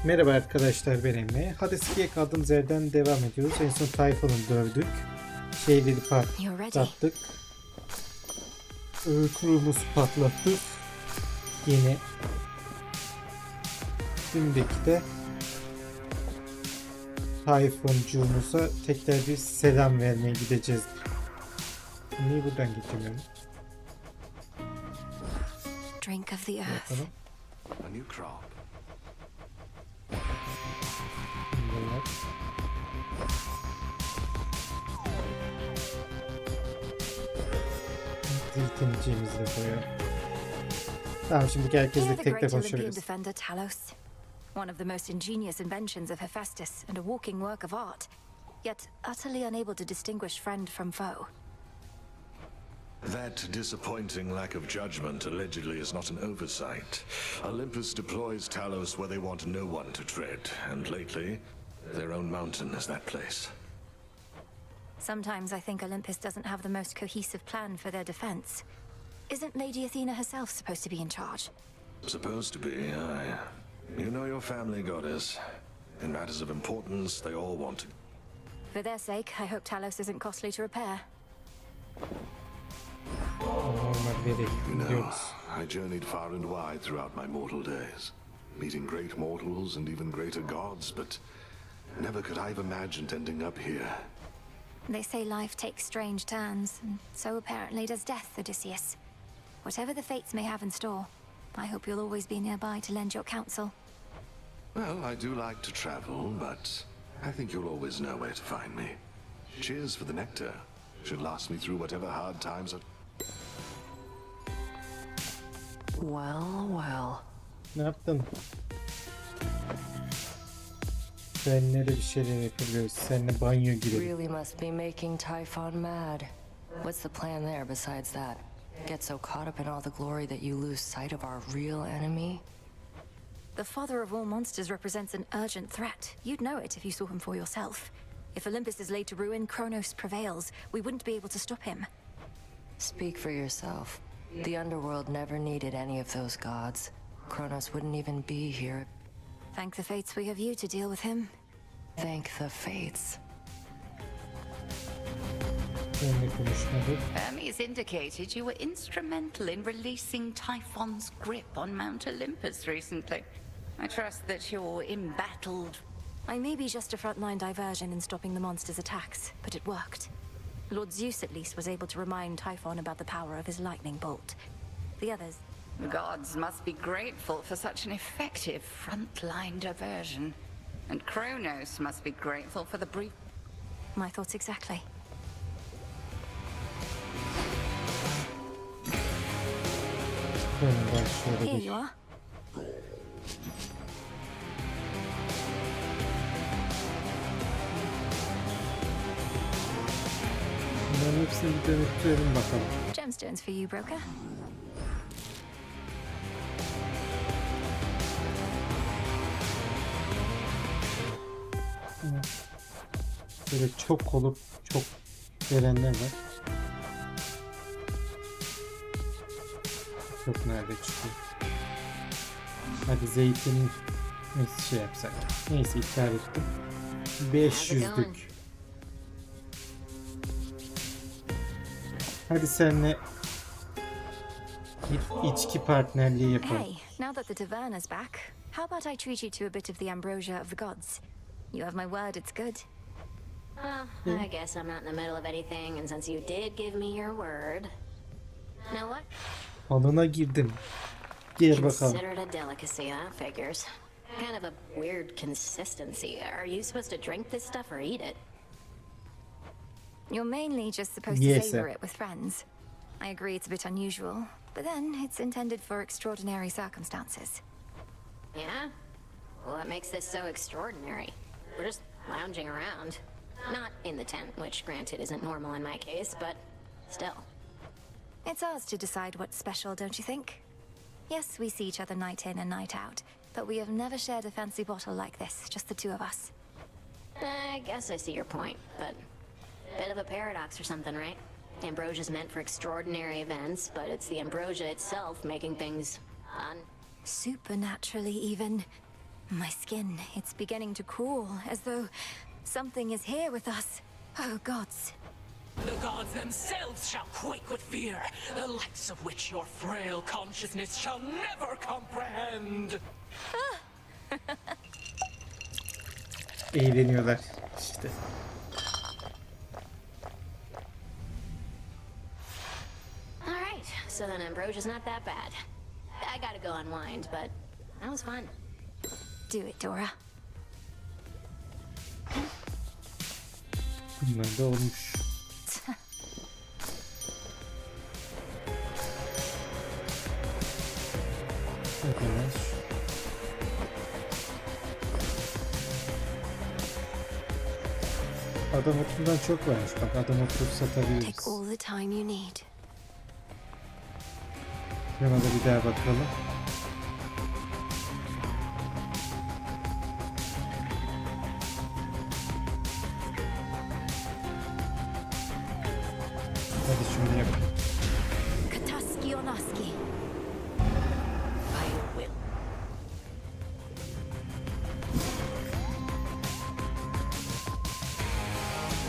Merhaba arkadaşlar, ben Emre. Hades 2'ye kaldığımız yerden devam ediyoruz. En son Tayfun'u dövdük. Şeyleri patlattık. Kurumuzu patlattık. Yine. Şimdiki de Tayfuncuğumuza tekrar bir selam vermeye gideceğiz. Niye buradan gitmiyorum? Drink of the earth. A new crop. Zeytinciğimizi de koyalım. Tamam, şimdi herkesle tek tek konuşuyoruz. One of the most ingenious inventions of Hephaestus and a walking work of art, yet utterly unable to distinguish friend from foe. That disappointing lack of judgment allegedly is not an oversight. Olympus deploys Talos where they want no one to tread, and lately, their own mountain is that place. Sometimes I think Olympus doesn't have the most cohesive plan for their defense. Isn't Lady Athena herself supposed to be in charge? Supposed to be, aye. You know your family, goddess. In matters of importance, they all want to. For their sake, I hope Talos isn't costly to repair. You know, I journeyed far and wide throughout my mortal days, meeting great mortals and even greater gods, but never could I have imagined ending up here. They say life takes strange turns, and so apparently does death, Odysseus. Whatever the fates may have in store, I hope you'll always be nearby to lend your counsel. Well, I do like to travel, but I think you'll always know where to find me. Cheers for the nectar. Should last me through whatever hard times are. Well, well. Ne yaptın? Seninle de bir şeyler yapabiliyoruz. Seninle banyo girelim. Really must be making Typhon mad. What's the plan there besides that? Get so caught up in all the glory that you lose sight of our real enemy? The father of all monsters represents an urgent threat. You'd know it if you saw him for yourself. If Olympus is laid to ruin, Kronos prevails. We wouldn't be able to stop him. Speak for yourself. The underworld never needed any of those gods. Kronos wouldn't even be here. Thank the fates we have you to deal with him. Thank the fates. Seninle konuşmadık. Hermes indicated you were instrumental in releasing Typhon's grip on Mount Olympus recently. I trust that you're embattled. I may be just a frontline diversion in stopping the monster's attacks, but it worked. Lord Zeus at least was able to remind Typhon about the power of his lightning bolt. The others... The gods must be grateful for such an effective frontline diversion. And Kronos must be grateful for the brief... My thoughts exactly. Here you are. Bunların hepsini bir dönütleyelim bakalım. Gemstones for you, broker. Böyle çok olup çok verenler var. Çok nerede çıkıyor? Hadi zeytin şey yapsak. Neyse, iptal ettim. 500'lük. Hadi seninle bir içki partnerliği yapalım. Hey, now that the taverna's back, how about I treat you to a bit of the ambrosia of the gods? You have my word it's good. Well, I guess I'm not in the middle of anything, and since you did give me your word... Now what? Alına girdim. Gel bakalım. Considered a delicacy, huh? Figures. Kind of a weird consistency. Are you supposed to drink this stuff or eat it? You're mainly just supposed to savor it with friends. I agree it's a bit unusual, but then it's intended for extraordinary circumstances. Yeah? Well, what makes this so extraordinary? We're just lounging around. Not in the tent, which granted isn't normal in my case, but still. It's ours to decide what's special, don't you think? Yes, we see each other night in and night out, but we have never shared a fancy bottle like this, just the two of us. I guess I see your point, but bit of a paradox or something, right? Ambrosia's meant for extraordinary events, but it's the ambrosia itself making things supernaturally even. My skin, it's beginning to crawl, as though something is here with us. Oh, gods. The gods themselves shall quake with fear, the likes of which your frail consciousness shall never comprehend. Eğleniyorlar işte. Alright, so then Ambrosia's not that bad. I gotta go unwind, but that was fun. Do it, Dora. Bunlar da olmuş. Arkadaş. Adam otundan çok varmış. Bak adam oturup satabiliriz. Take all the time you need. Yana da bir daha bakalım. Hadi şunu yap. Kataski onaski. I will.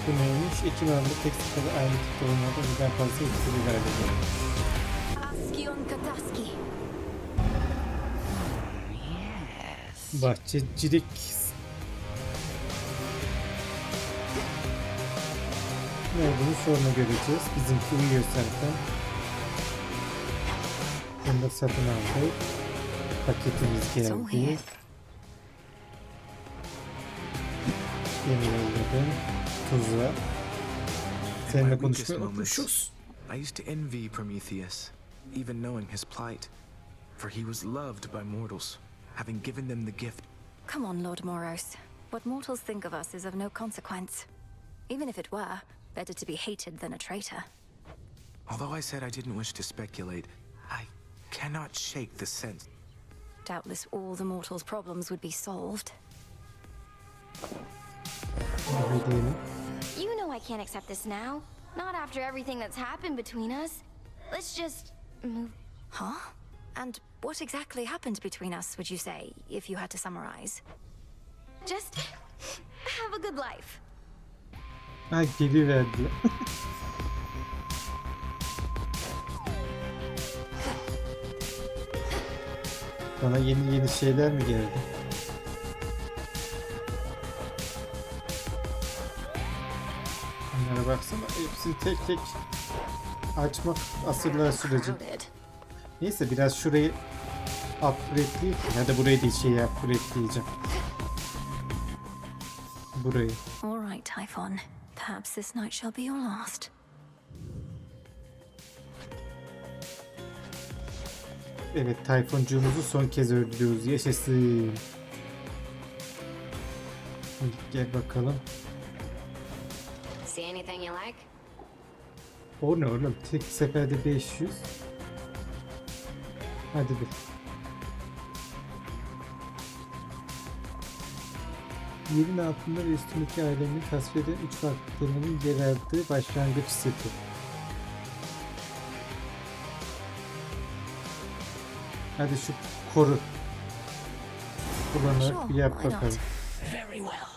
Bu neymiş? İki numaralı tek sıfırı aynı tipte olmadan birden fazla etkili ilerledi. Askion kataski. Bahçecilik. Ne olduğunu sonra göreceğiz. Bizimki uyuyor zaten. Bunu da satın aldık. Paketimiz geldi. Yemin yolladım. Tuza. Seninle konuşmayı unutmuşuz. I used to envy Prometheus, even knowing his plight. For he was loved by mortals, having given them the gift. Come on, Lord Moros. What mortals think of us is of no consequence. Even if it were, better to be hated than a traitor. Although I said I didn't wish to speculate, I cannot shake the sense. Doubtless all the mortals' problems would be solved. Öyle değil mi? You know I can't accept this now. Not after everything that's happened between us. Let's just move. Huh? And what exactly happened between us, would you say, if you had to summarize? Just have a good life. Ay geliverdi. Bana yeni şeyler mi geldi? Onlara baksana, hepsini tek tek açmak asırlar süreci. Neyse biraz şurayı upgradeleyip ya da burayı değil upgradeleyeceğim. Burayı. All right, Typhon. Perhaps this night shall be your last. Evet, Tayfuncuğumuzu son kez öldürüyoruz. Yaşasın. Gel bakalım. See anything you like? O ne oğlum? Tek seferde 500. Hadi bir. Yerin altında ve üstündeki ailenin tasvir eden 3 farklılığının yer aldığı başlangıç seti. Hadi şu koru. Kullanarak bir yap bakalım. Very well.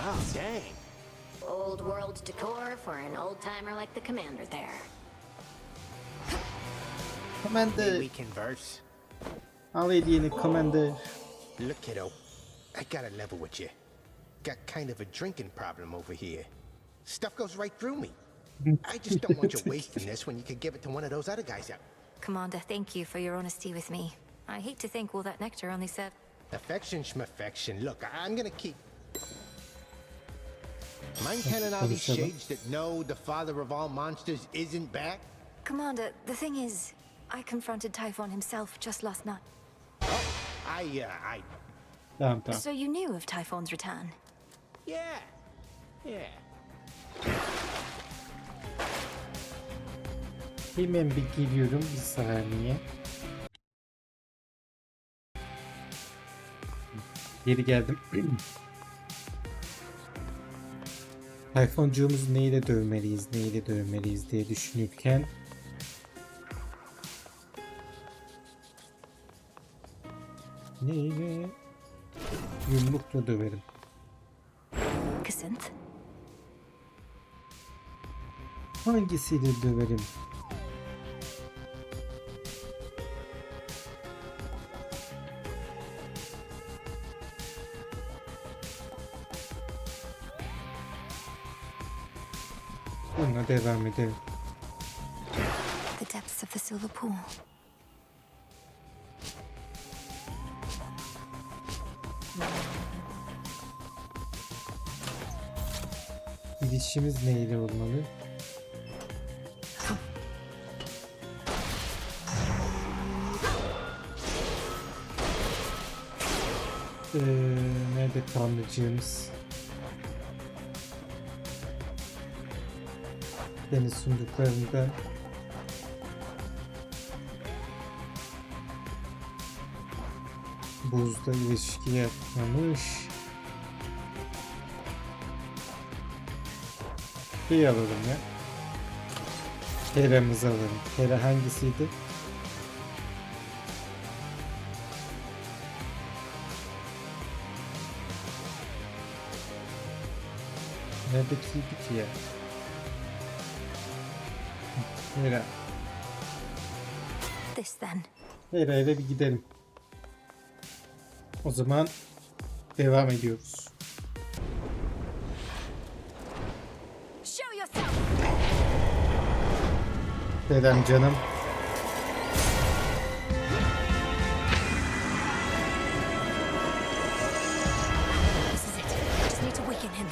Oh, dang. Old world decor for an old timer like the commander there. Commander. We converse. Al hediyeni Commander. Look, kiddo. I gotta level with you. Got kind of a drinking problem over here. Stuff goes right through me. I just don't want you wasting this when you could give it to one of those other guys out. Commander, thank you for your honesty with me. I hate to think all that nectar only served. Affection schmaffection. Look, I'm gonna keep... Mind telling all these shades that no, the father of all monsters isn't back? Commander, the thing is, I confronted Typhon himself just last night. Oh, Tamam. So you knew of Typhon's return? Yeah. Hemen bir geliyorum, bir saniye. Geri geldim. iPhone'cuğumuzu neyle dövmeliyiz diye düşünürken Neyle? Yumrukla döverim. Cassandra? Hangisiyle döverim? Bununla devam edelim. The depths of the silver pool. Gidişimiz neyle olmalı? Nerede tanrıcığımız? Deniz sunduklarında buzda ilişki yapmamış. Bir alalım ya. Hera'mızı alalım. Hera hangisiydi? Neredekiydi ki ya? Hera. This then. Hera'yla bir gidelim. O zaman devam ediyoruz. Show yourself. Dedem canım. This is it. I just need to weaken him.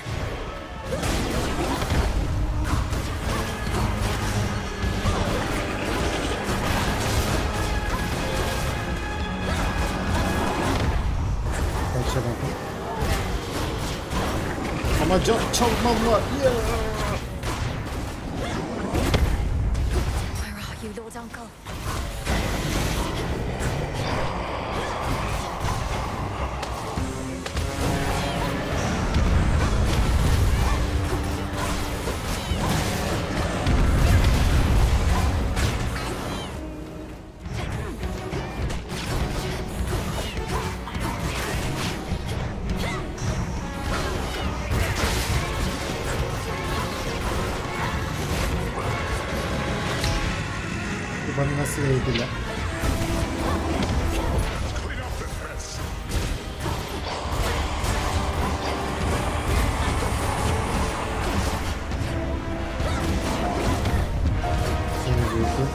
Kaçamadım. Ama can çalmam var. Yeah. Where are you, Lord Uncle? Bana nasıl eğdiler? Seni vurdu.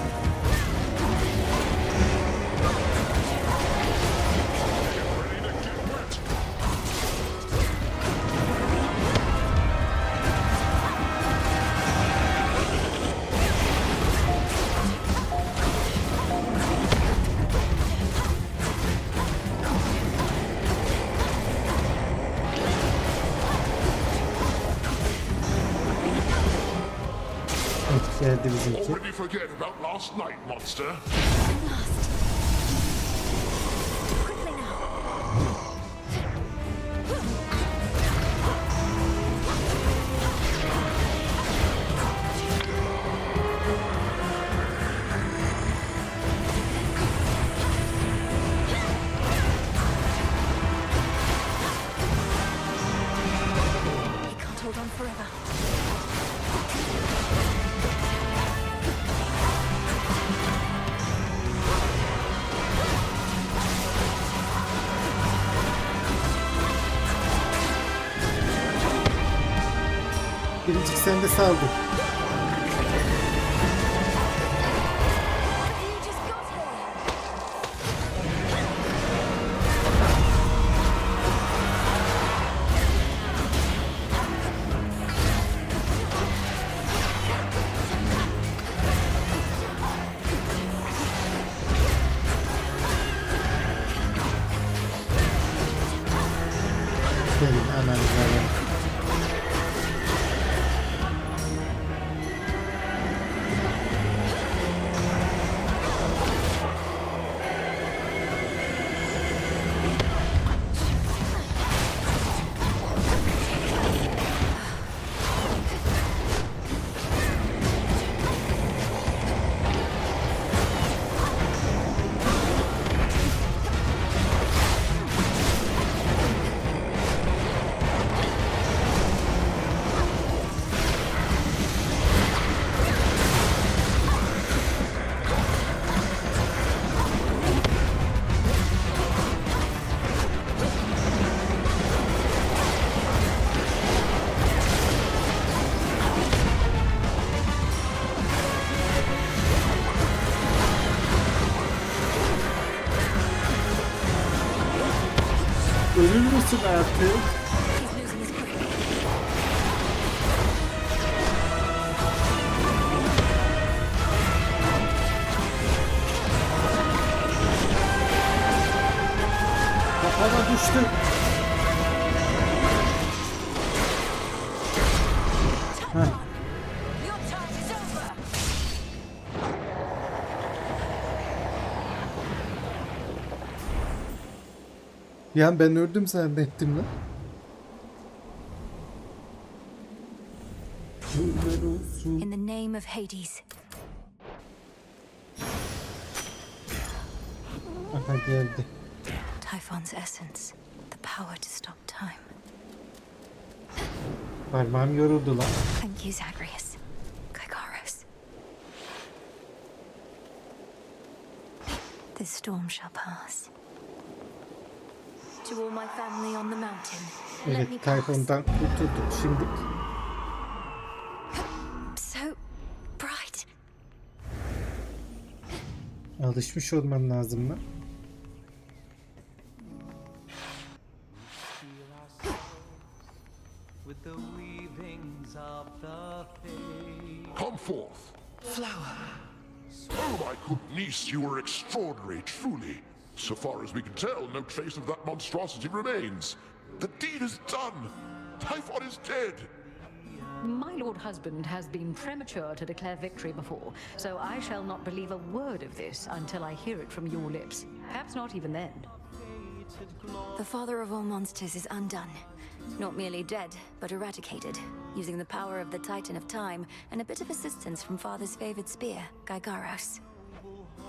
Geldi bizimki. Already forget about last night, monster. Quickly now. He can't hold on forever. Biricik sen de saldır. You just got here. Gelin ananızlara. Ölür müsün artık? Kafana düştü. Heh. Ya ben öldüm zannettim lan. In the name of Hades. Aha geldi. Typhon's essence. The power to stop time. Parmağım yoruldu lan. Thank you, Zagreus. Gygaros. This storm shall pass. To all my family on the mountain, let me Evet, pass. Typhon'dan kurtulduk şimdi. So bright. Alışmış olman lazım lan. Come forth. Flower. Oh, my good niece, you were extraordinary, truly. So far as we can tell, no trace of that monstrosity remains. The deed is done. Typhon is dead. My lord husband has been premature to declare victory before, so I shall not believe a word of this until I hear it from your lips. Perhaps not even then. The father of all monsters is undone. Not merely dead, but eradicated, using the power of the Titan of Time and a bit of assistance from father's favored spear, Gygaros.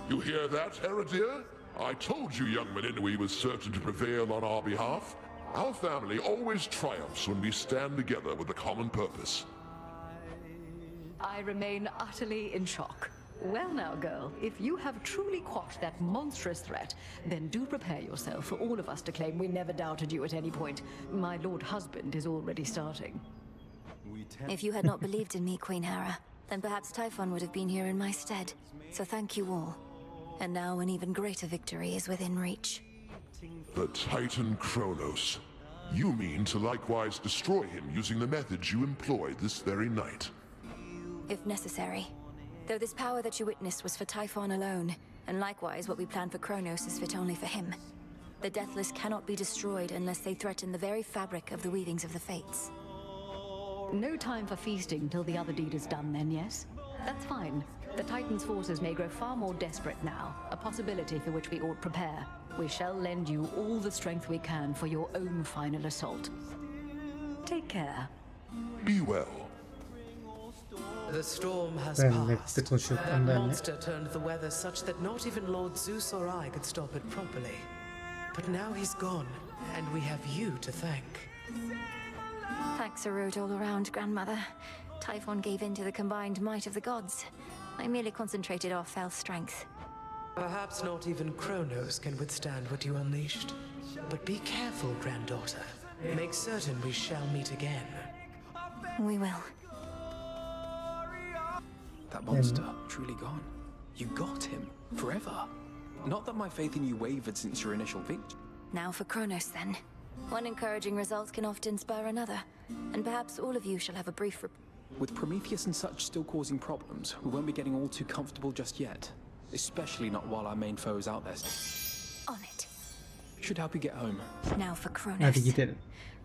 You hear that, Heredia? I told you young Meninui was certain to prevail on our behalf. Our family always triumphs when we stand together with a common purpose. I remain utterly in shock. Well now, girl, if you have truly quashed that monstrous threat, then do prepare yourself for all of us to claim we never doubted you at any point. My lord husband is already starting. If you had not believed in me, Queen Hera, then perhaps Typhon would have been here in my stead. So thank you all. And now an even greater victory is within reach. The Titan Kronos. You mean to likewise destroy him using the methods you employed this very night? If necessary. Though this power that you witnessed was for Typhon alone, and likewise what we plan for Kronos is fit only for him. The Deathless cannot be destroyed unless they threaten the very fabric of the weavings of the Fates. No time for feasting till the other deed is done then, yes? That's fine. The Titan's forces may grow far more desperate now, a possibility for which we ought prepare. We shall lend you all the strength we can for your own final assault. Take care. Be well. The storm has Benle passed. de koşup That benle. monster turned the weather such that not even Lord Zeus or I could stop it properly. But now he's gone, and we have you to thank. Thanks are owed all around, Grandmother. Typhon gave in to the combined might of the gods. I merely concentrated our fell strength. Perhaps not even Kronos can withstand what you unleashed. But be careful, granddaughter. Make certain we shall meet again. We will. That monster, truly gone. You got him, forever. Not that my faith in you wavered since your initial victory. Now for Kronos, then. One encouraging result can often spur another, and perhaps all of you shall have a brief With Prometheus and such still causing problems, we won't be getting all too comfortable just yet. Especially not while our main foe is out there. On it. Should help you get home. Now for Kronos. Hadi gidelim.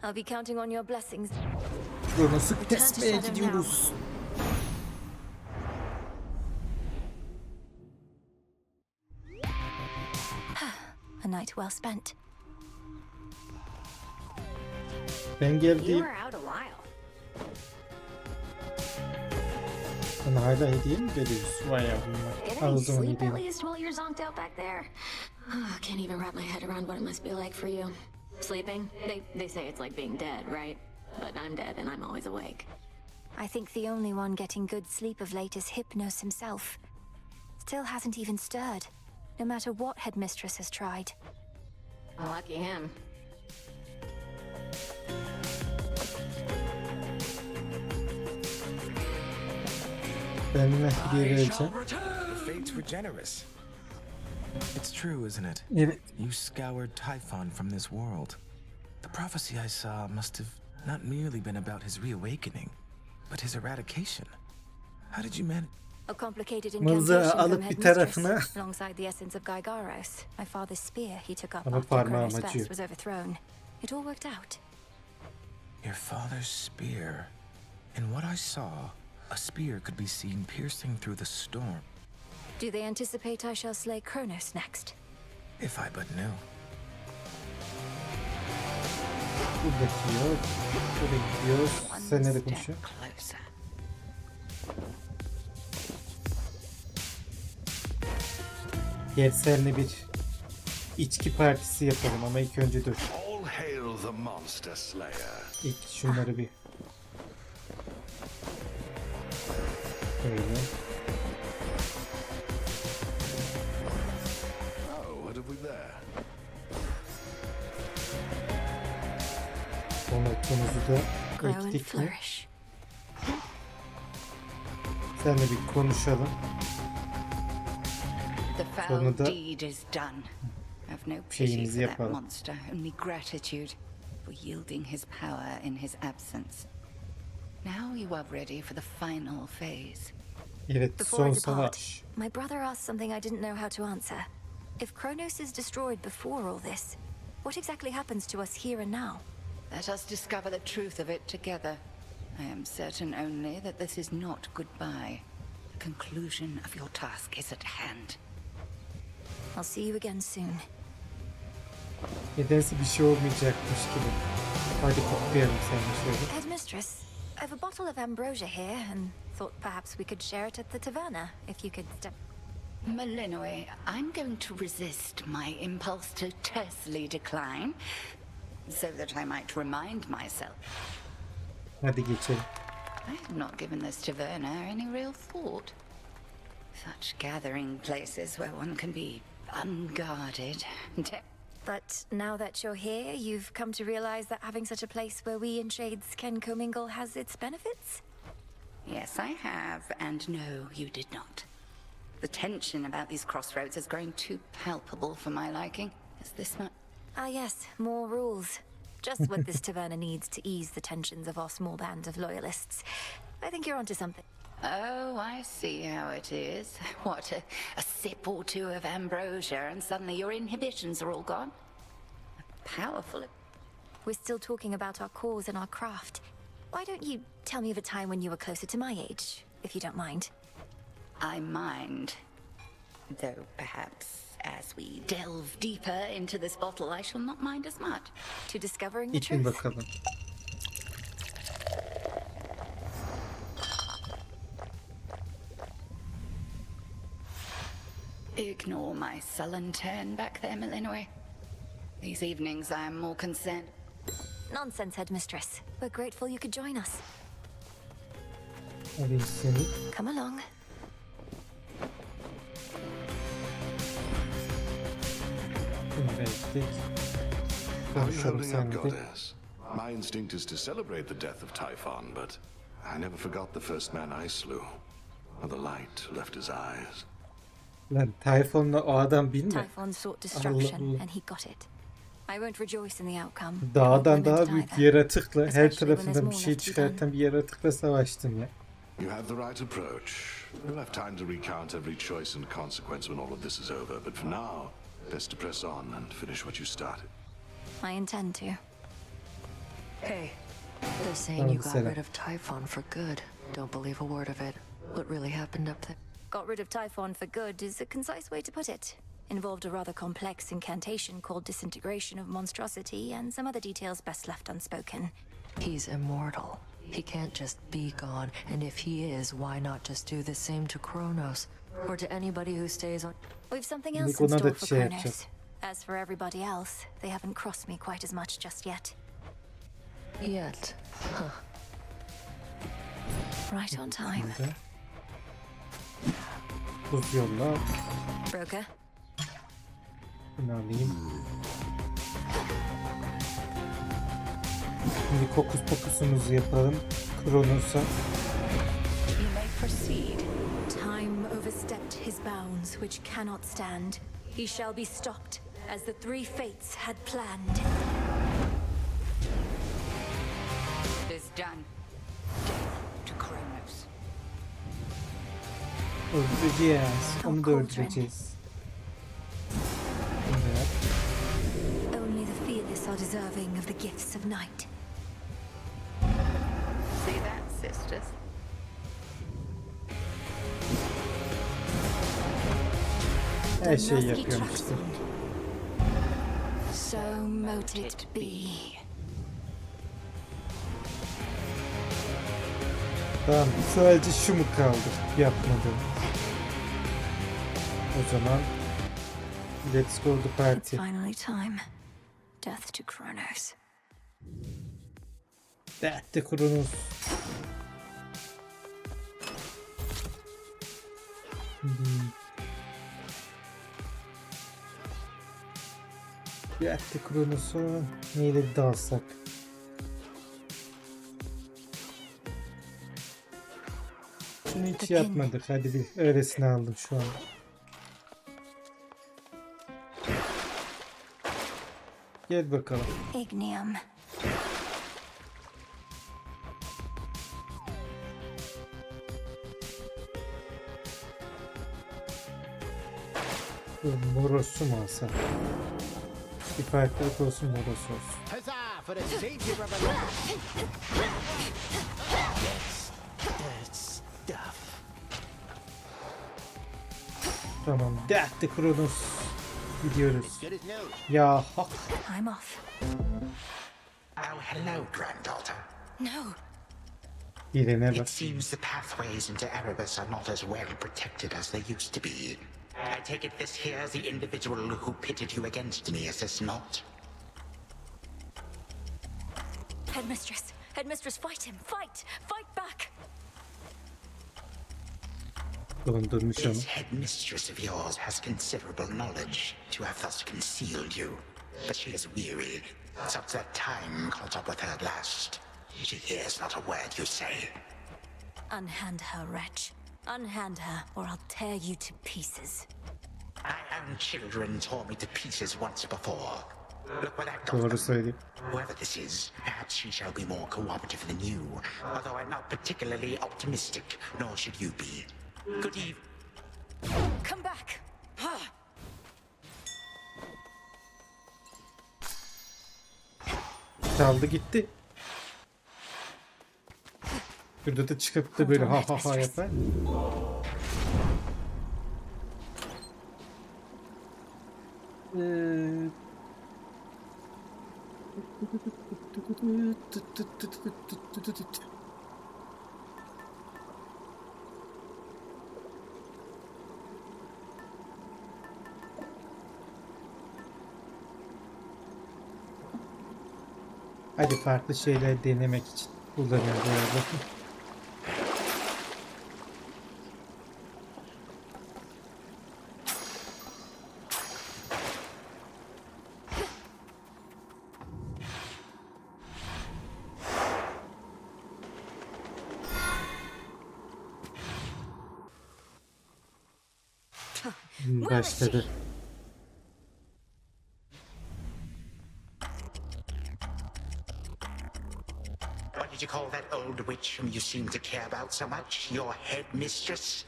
I'll be counting on your blessings. Kronos'u Return to kesmeye Shadow gidiyoruz. A night well spent. Ben You geldiğim were out a while. sana hala hediye mi veriyoruz? Vay yavrum. Get Al any o zaman sleep at hediye. least while you're zonked out back there? Can't even wrap my head around what it must be like for you. Sleeping? They say it's like being dead, right? But I'm dead and I'm always awake. I think the only one getting good sleep of late is Hypnos himself. Still hasn't even stirred, no matter what Headmistress has tried. Lucky him. Benimle hediye vereceğim. The fates were generous. It's true, isn't it? Evet. You scoured Typhon from this world. The prophecy I saw must have not merely been about his reawakening, but his eradication. How did you manage? A complicated Mızrağı incantation from alıp bir tarafına. Headmistress, alongside the essence of Gygaros, my father's spear he took up Ama after parmağım Kronos' acıyor. was overthrown. It all worked out. Your father's spear. In what I saw, a spear could be seen piercing through the storm. Do they anticipate I shall slay Kronos next? If I but knew. Buradaki yok. Buraya gidiyoruz. Sen nerede konuşuyor? Gel seninle bir içki partisi yapalım ama ilk önce dur. All hail the monster slayer. İlk şunları bir. Böyle. Oh, what have we there? Son noktamızı da Grow and ektik mi? flourish. Seninle bir konuşalım. The foul Sonra da deed is done. I've no pity şeyimizi for that yapalım. monster, only gratitude for yielding his power in his absence. Now you are ready for the final phase. Evet, Before son I depart, savaş. my brother asked something I didn't know how to answer. If Kronos is destroyed before all this, what exactly happens to us here and now? Let us discover the truth of it together. I am certain only that this is not goodbye. The conclusion of your task is at hand. I'll see you again soon. Nedense bir şey olmayacakmış gibi. Hadi kutlayalım seninle şöyle. Headmistress, I have a bottle of ambrosia here and thought perhaps we could share it at the taverna if you could step. Malinois, I'm going to resist my impulse to tersely decline, so that I might remind myself. Hadi geçelim. I have not given this taverna any real thought. Such gathering places where one can be unguarded. But now that you're here, you've come to realize that having such a place where we in shades can commingle has its benefits? Yes, I have, and no, you did not. The tension about these crossroads is growing too palpable for my liking. Is this not? Ah yes, more rules. Just what this taverna needs to ease the tensions of our small band of loyalists. I think you're onto something. Oh, I see how it is. What, a sip or two of ambrosia and suddenly your inhibitions are all gone? Powerful. We're still talking about our cause and our craft. Why don't you tell me of a time when you were closer to my age, if you don't mind? I mind. Though perhaps as we delve deeper into this bottle, I shall not mind as much. To discovering the İçin truth. bakalım. Ignore my sullen turn back there, Malinois. These evenings I am more concerned. Nonsense, Headmistress. We're grateful you could join us. Hadi seni. Come along. Bunu da ektik. How are you Konuşalım holding up, seninle. Goddess? My instinct is to celebrate the death of Typhon, but I never forgot the first man I slew, or the light who left his eyes. Lan Typhon'la o adam bilme. Typhon sought destruction, Allah. and he got it. I won't rejoice in the outcome. Dağdan Not daha lamented büyük either. yaratıkla, her Especially when there's tarafından bir more şey left to be çıkartan bir yaratıkla savaştım ya. You have the right approach. We'll have time to recount every choice and consequence when all of this is over, but for now, best to press on and finish what you started. I intend to. Hey, they're saying Tamam, you got selam. rid of Typhon for good. Don't believe a word of it. What really happened up there? Got rid of Typhon for good is a concise way to put it. Involved a rather complex incantation called disintegration of monstrosity and some other details best left unspoken. He's immortal. He can't just be gone, and if he is, why not just do the same to Kronos? Or to anybody who stays on... We've something else in Nikon'a store da for şey Kronos. yapacağız. As for everybody else, they haven't crossed me quite as much just yet. Yet. Huh. Right on time. Burada. Buz yolla. Broker, Bunu alayım. Şimdi kokus pokusumuzu yapalım. Kronos'a. You may proceed. time overstepped his bounds which cannot stand. He shall be stopped as the three fates had planned. Done. Death to Kronos. Öldüreceğiz. Onu da öldüreceğiz. Evet. Only the fearless are deserving of the gifts of night. See that, sisters? Her şeyi yapıyorum işte. So mote it be. Tamam, sadece şu mu kaldı yapmadım. O zaman let's go to party. Finally time. Death to Kronos. Death to Kronos. Death to Kronos'u neyle dalsak? Şunu hiç yapmadık. Hadi bir öylesine aldım şu an. Gel bakalım. Ignium. Morosu mu alsam? Bir farklılık olsun, morosu olsun. Huzzah for the savior of a land! Stuff. Tamam. Death to Kronos. Gidiyoruz. Good as new. Ya hak. I'm off. Oh, hello, granddaughter. No. Birine It bak. seems the pathways into Erebus are not as well protected as they used to be. I take it this here's the individual who pitted you against me, is this not? Headmistress. Headmistress, fight him. Fight. Fight back. Dondurmuş onu. This headmistress of yours has considerable knowledge to have thus concealed you. But she is weary. Since that time caught up with her at last. She hears not a word you say. Unhand her, wretch. Unhand her, or I'll tear you to pieces. My own children tore me to pieces once before. Look where that got Doğru them. söyleyeyim. Whoever this is, perhaps she shall be more cooperative than you. Although I'm not particularly optimistic, nor should you be. Good evening. Come back. Çaldı gitti. Burada da çıkıp da böyle ha ha ha yapar. Hadi farklı şeyler denemek için kullanıyoruz bu arada. Başladı. What did you call that old witch whom you seem to care about so much? Your headmistress?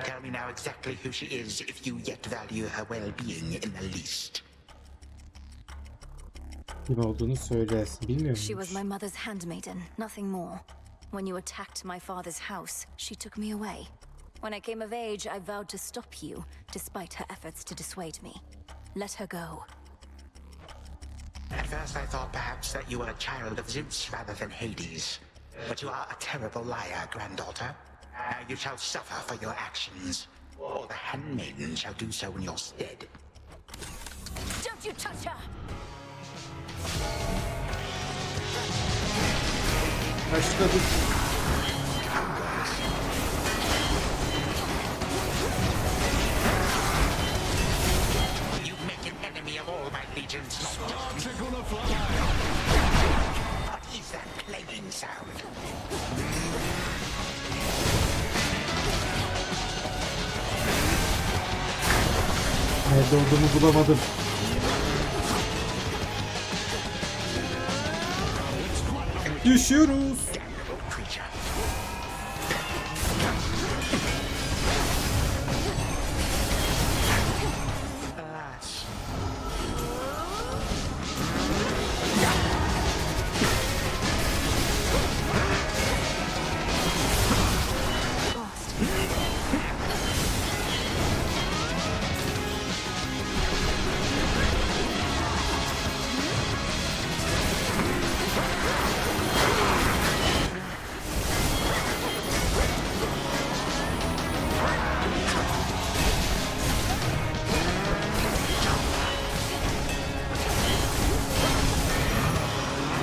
Tell me now exactly who she is, if you yet value her well-being in the least. Kim olduğunu söylersin. Bilmiyorum. She was my mother's handmaiden, nothing more. When you attacked my father's house, she took me away. When I came of age, I vowed to stop you, despite her efforts to dissuade me. Let her go. At first I thought perhaps that you were a child of Zeus rather than Hades. But you are a terrible liar, granddaughter. Now you shall suffer for your actions, or the handmaiden shall do so in your stead. Don't you touch her! Başladık. You make an enemy of all my legions, not just me. What is that clanging sound? Nerede olduğumu bulamadım. Düşüyoruz.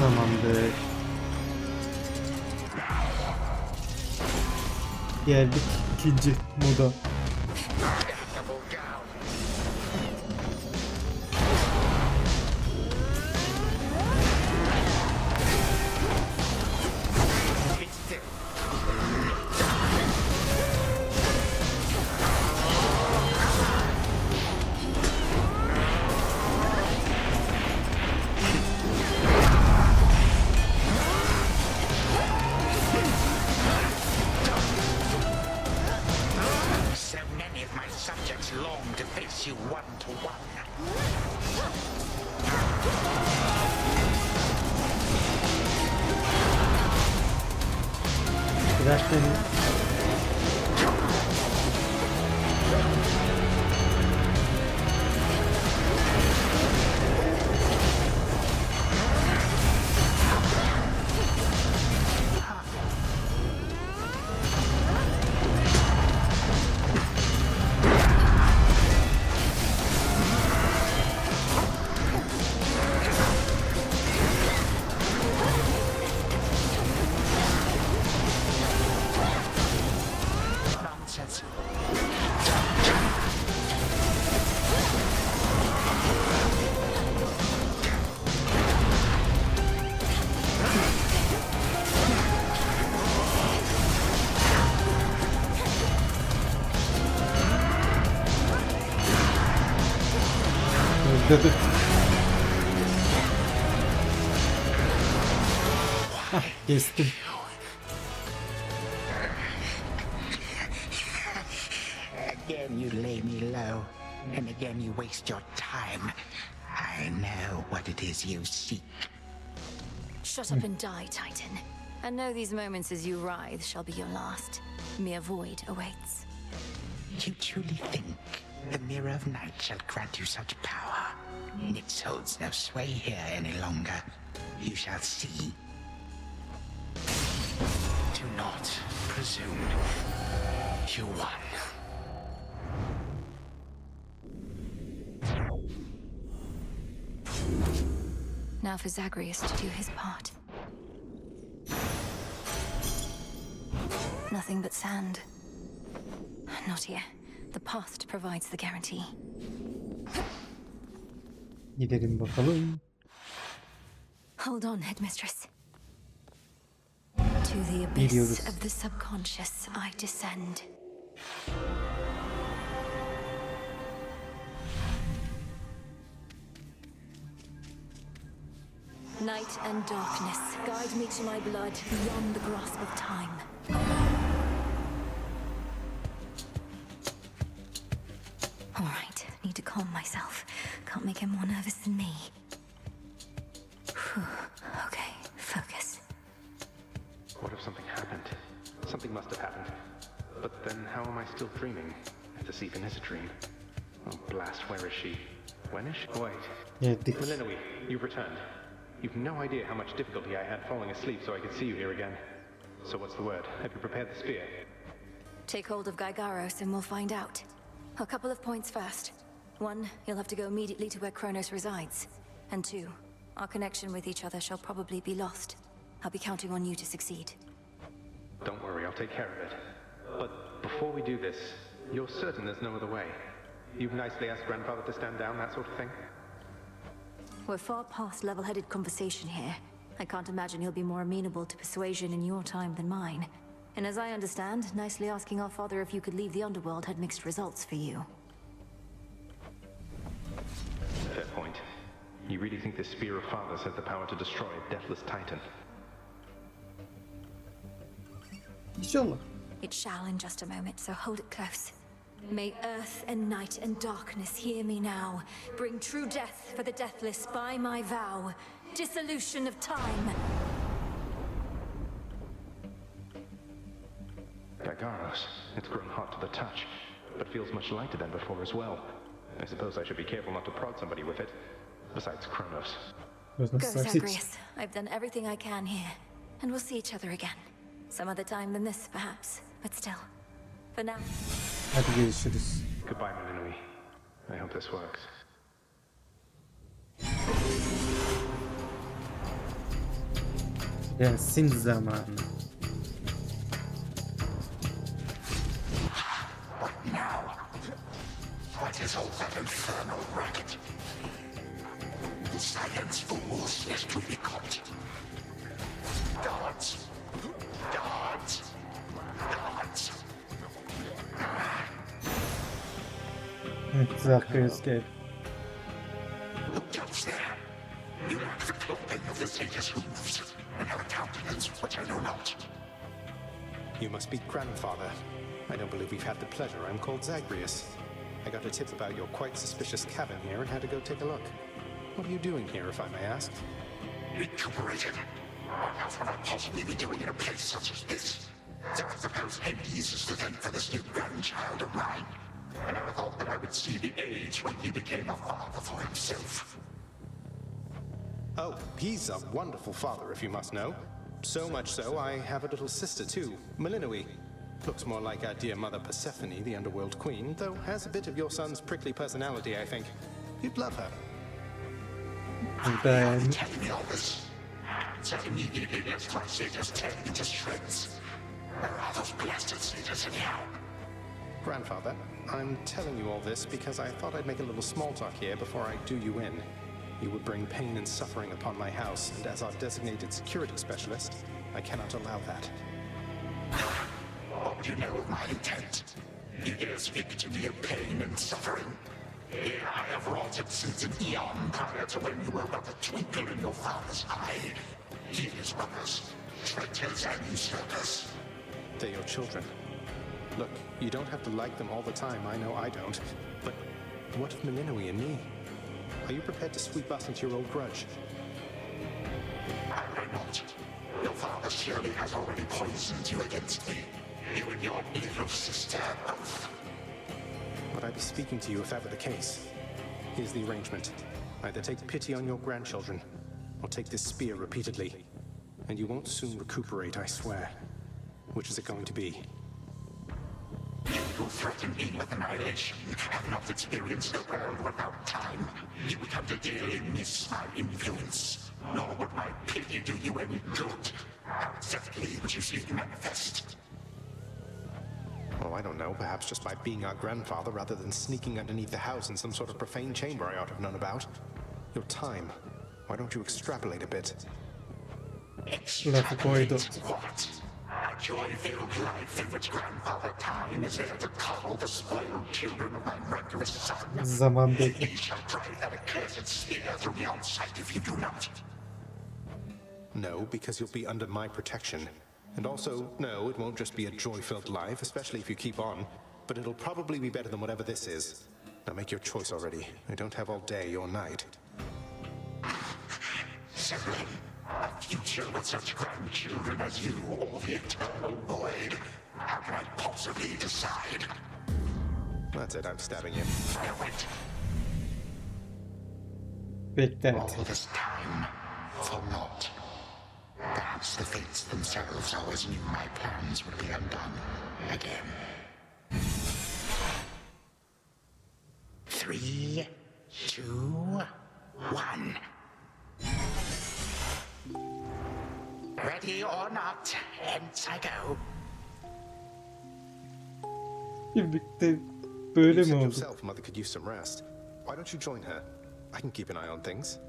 Tamamdır. Geldik ikinci moda. Bırak beni. Öldürdü. Hah, kestim. Again you lay me low, and again you waste your time. I know what it is you seek. Shut up and die, Titan. And know these moments as you writhe shall be your last. Mere void awaits. You truly think the Mirror of Night shall grant you such power? It holds no sway here any longer. You shall see. Do not presume. You won. Now for Zagreus to do his part. Nothing but sand. Not here. The past provides the guarantee. Gidelim bakalım. Hold on, Headmistress. To the abyss of the subconscious I descend. Night and darkness, guide me to my blood beyond the grasp of time. All right, need to calm myself. Can't make him more nervous than me. Whew. Okay, focus. What if something happened? Something must have happened. But then how am I still dreaming? If this even is a dream. Oh, blast, where is she? When is she? Wait. Yeah, Melinoe, you've returned. You've no idea how much difficulty I had falling asleep so I could see you here again. So what's the word? Have you prepared the spear? Take hold of Gygaros and we'll find out. A couple of points first. 1, you'll have to go immediately to where Kronos resides. And 2, our connection with each other shall probably be lost. I'll be counting on you to succeed. Don't worry, I'll take care of it. But before we do this, you're certain there's no other way? You've nicely asked Grandfather to stand down, that sort of thing? We're far past level-headed conversation here. I can't imagine he'll be more amenable to persuasion in your time than mine. And as I understand, nicely asking our father if you could leave the underworld had mixed results for you. Fair point. You really think this spear of Father's has the power to destroy a deathless Titan? İnşallah. It shall in just a moment, so hold it close. May earth and night and darkness hear me now. Bring true death for the deathless by my vow. Dissolution of time. Gygaros, it's grown hot to the touch, but feels much lighter than before as well. I suppose I should be careful not to prod somebody with it. Besides Kronos. Go, Zagreus. I've done everything I can here. And we'll see each other again. Some other time than this, perhaps. But still. For now. Hadi görüşürüz. Goodbye, Melinoe. I hope this works. Gelsin zamanı. What now? What is all that infernal racket? The science fools yet to be caught. Guards! Guards! Guards! Zacharias gel. Who goes there? You lack the clothing of the sage's hooves, and have a countenance which I know not. You must be grandfather. I don't believe we've had the pleasure. I'm called Zagreus. I got a tip about your quite suspicious cabin here and had to go take a look. What are you doing here, if I may ask? Recuperating. What else would I possibly be doing in a place such as this? So I suppose Hades is to thank for this new grandchild of mine. I never thought that I would see the age when he became a father for himself. Oh, he's a wonderful father, if you must know. So much so, I have a little sister too, Melinoe. Looks more like our dear mother Persephone, the underworld queen, though has a bit of your son's prickly personality, I think. You'd love her. Ben. Tell me all this. So immediately left my satyrs tear into shreds. Where are those blasted satyrs anyhow? Grandfather, I'm telling you all this because I thought I'd make a little small talk here before I do you in. You would bring pain and suffering upon my house, and as our designated security specialist, I cannot allow that. What would you know of my intent? You dare speak to me of pain and suffering? Here I have wrought it since an eon prior to when you were but a twinkle in your father's eye. He and his brothers, traitors and usurpers. They're your children. Look, you don't have to like them all the time, I know I don't. But what of Melinoe and me? Are you prepared to sweep us into your old grudge? I will not. Your father surely has already poisoned you against me. You and your little sister both. Would I be speaking to you if that were the case? Here's the arrangement. Either take pity on your grandchildren, or take this spear repeatedly. And you won't soon recuperate, I swear. Which is it going to be? You who threaten me with annihilation have not experienced a world without time. You would come to dearly miss my influence. Nor would my pity do you any good. How exactly would you see it manifest? Oh, I don't know. Perhaps just by being our grandfather rather than sneaking underneath the house in some sort of profane chamber I ought to have known about. Your time. Why don't you extrapolate a bit? Extrapolate what? A joy-filled life in which Grandfather Time is there to coddle the spoiled children of my murderous son. Zaman bekle. He shall drive that accursed spear through me on sight if you do not. No, because you'll be under my protection. And also, no, it won't just be a joy-filled life, especially if you keep on. But it'll probably be better than whatever this is. Now make your choice already. I don't have all day or night. Sibling, a future with such grandchildren as you, or the eternal void. How can I possibly decide? That's it, I'm stabbing you. Now wait. Bekle. All this time, for naught. Perhaps the fates themselves always knew my plans would be undone again. 3, 2, 1. Ready or not, hence I go. Birlikte böyle You mi said oldu? yourself Mother could use some rest. Why don't you join her? I can keep an eye on things.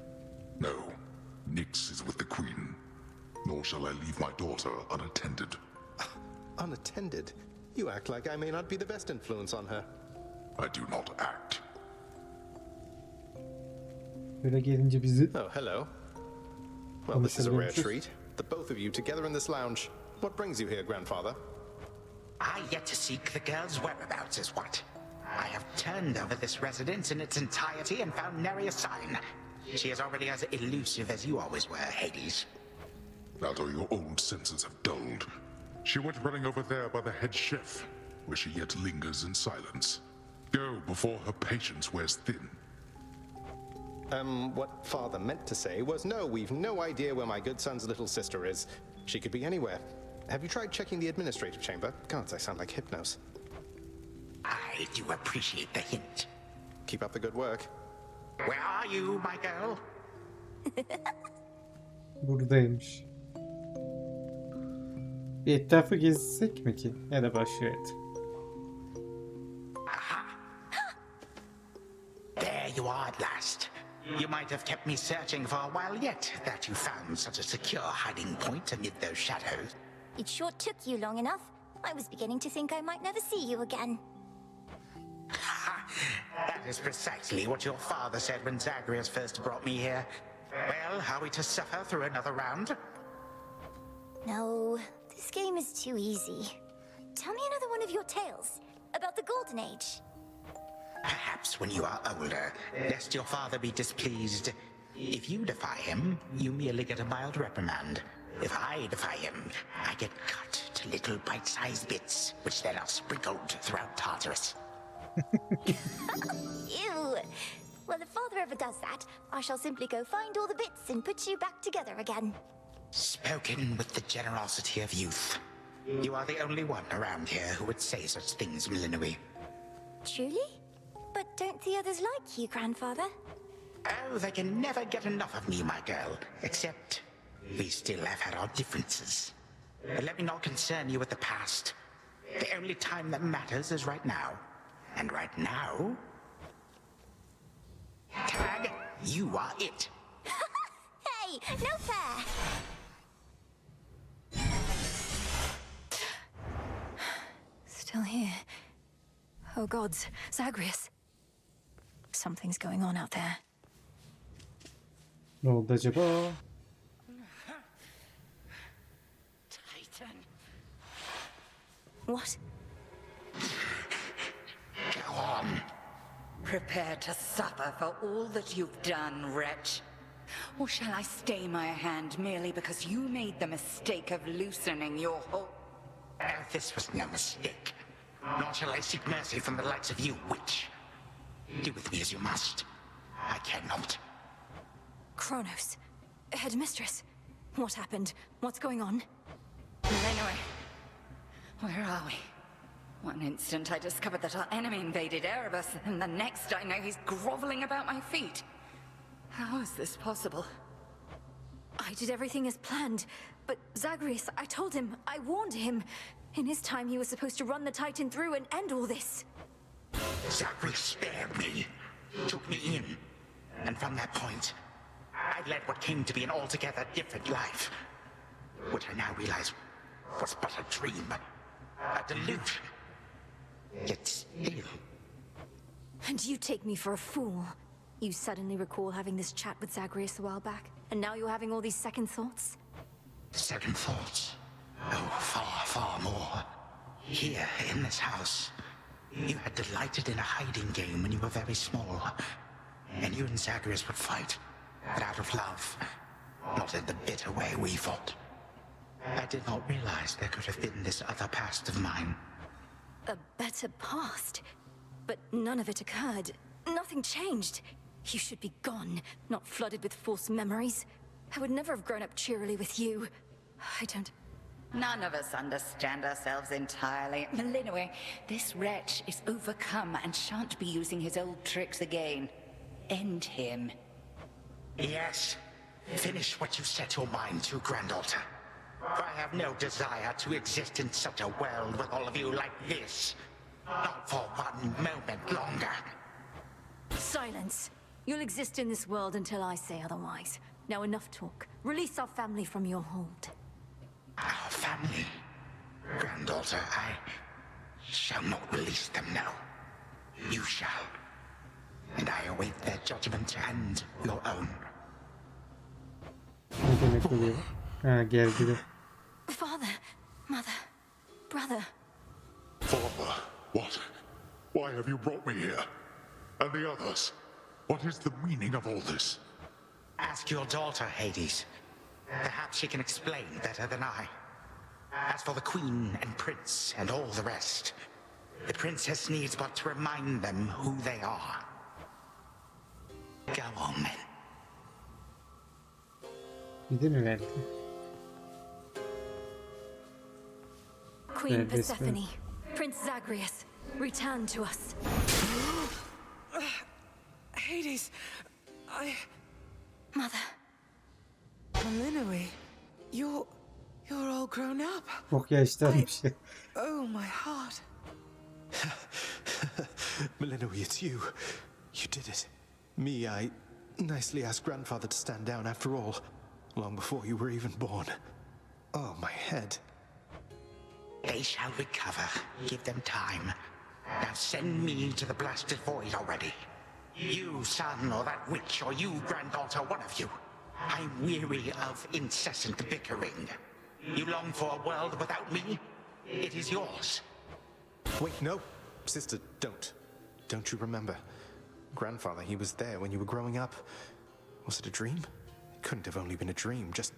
No, Nyx is with the Queen. Nor shall I leave my daughter unattended. Unattended? You act like I may not be the best influence on her. I do not act. Böyle gelince bizi Oh, hello. Well, this is a rare treat. The both of you together in this lounge. What brings you here, grandfather? I yet to seek the girl's whereabouts is what. I have turned over this residence in its entirety and found nary a sign. She is already as elusive as you always were, Hades. Although your old senses have dulled. She went running over there by the head chef, where she yet lingers in silence. Go before her patience wears thin. What father meant to say was no, we've no idea where my good son's little sister is. She could be anywhere. Have you tried checking the administrative chamber? Gods, I sound like Hypnos. I do appreciate the hint. Keep up the good work. Where are you, my girl? buradaymış. Bir etrafı gezsek mi ki? Ya da başlayalım. There you are at last. You might have kept me searching for a while yet, that you found such a secure hiding point amid those shadows. It sure took you long enough. I was beginning to think I might never see you again. That is precisely what your father said when Zagreus first brought me here. Well, are we to suffer through another round? No, this game is too easy. Tell me another one of your tales about the Golden Age. Perhaps when you are older, lest your father be displeased. If you defy him, you merely get a mild reprimand. If I defy him, I get cut to little bite-sized bits, which then are sprinkled throughout Tartarus. Ew! Well, if father ever does that, I shall simply go find all the bits and put you back together again. Spoken with the generosity of youth. You are the only one around here who would say such things, Millennium. Truly? But don't the others like you, grandfather? Oh, they can never get enough of me, my girl. Except, we still have had our differences. But let me not concern you with the past. The only time that matters is right now. And right now... Tag, you are it. Hey, no fair! Still here. Oh gods, Zagreus. Something's going on out there. Ne oldu acaba? Titan. What? Go on. Prepare to suffer for all that you've done, wretch. Or shall I stay my hand merely because you made the mistake of loosening your hold? This was no mistake. Nor shall I seek mercy from the likes of you, witch. Do with me as you must. I cannot. Kronos. Headmistress. What happened? What's going on? Anyway, where are we? One instant I discovered that our enemy invaded Erebus, and the next I know he's groveling about my feet. How is this possible? I did everything as planned, but Zagreus, I told him, I warned him. In his time, he was supposed to run the Titan through and end all this. Zagreus spared me, took me in, and from that point, I led what came to be an altogether different life, which I now realize was but a dream, a delusion. Yet still... And you take me for a fool. You suddenly recall having this chat with Zagreus a while back, and now you're having all these second thoughts? Second thoughts? Oh, far, far more. Here, in this house, you had delighted in a hiding game when you were very small. And you and Zagreus would fight, but out of love, not in the bitter way we fought. I did not realize there could have been this other past of mine. A better past? But none of it occurred. Nothing changed. You should be gone, not flooded with false memories. I would never have grown up cheerily with you. I don't... None of us understand ourselves entirely. Millennium, this wretch is overcome and shan't be using his old tricks again. End him. Yes. Finish what you set your mind to, granddaughter. For I have no desire to exist in such a world with all of you like this. Not for 1 moment longer. Silence. You'll exist in this world until I say otherwise. Now enough talk. Release our family from your hold. Our family? Granddaughter, I shall not release them now. You shall. And I await their judgment and your own. Ne demek oluyor? Ha, geldi. Father, mother, brother. Father, what? Why have you brought me here? And the others? What is the meaning of all this? Ask your daughter, Hades. Perhaps she can explain better than I. As for the queen and prince and all the rest, the princess needs but to remind them who they are. Go on, then. Bir de mi verdi? Queen Persephone, Prince Zagreus, return to us. Hades, Mother. Millennium, you're... You're all grown up. Çok yaşlanmış. Oh, my heart. Milinoe, it's you. You did it. Me, I nicely asked grandfather to stand down after all, long before you were even born. Oh, my head. They shall recover. Give them time. Now send me to the blasted void already. You, son, or that witch, or you, granddaughter, one of you. I'm weary of incessant bickering. You long for a world without me? It is yours. Wait, no. Sister, don't. Don't you remember? Grandfather, he was there when you were growing up. Was it a dream? It couldn't have only been a dream, just...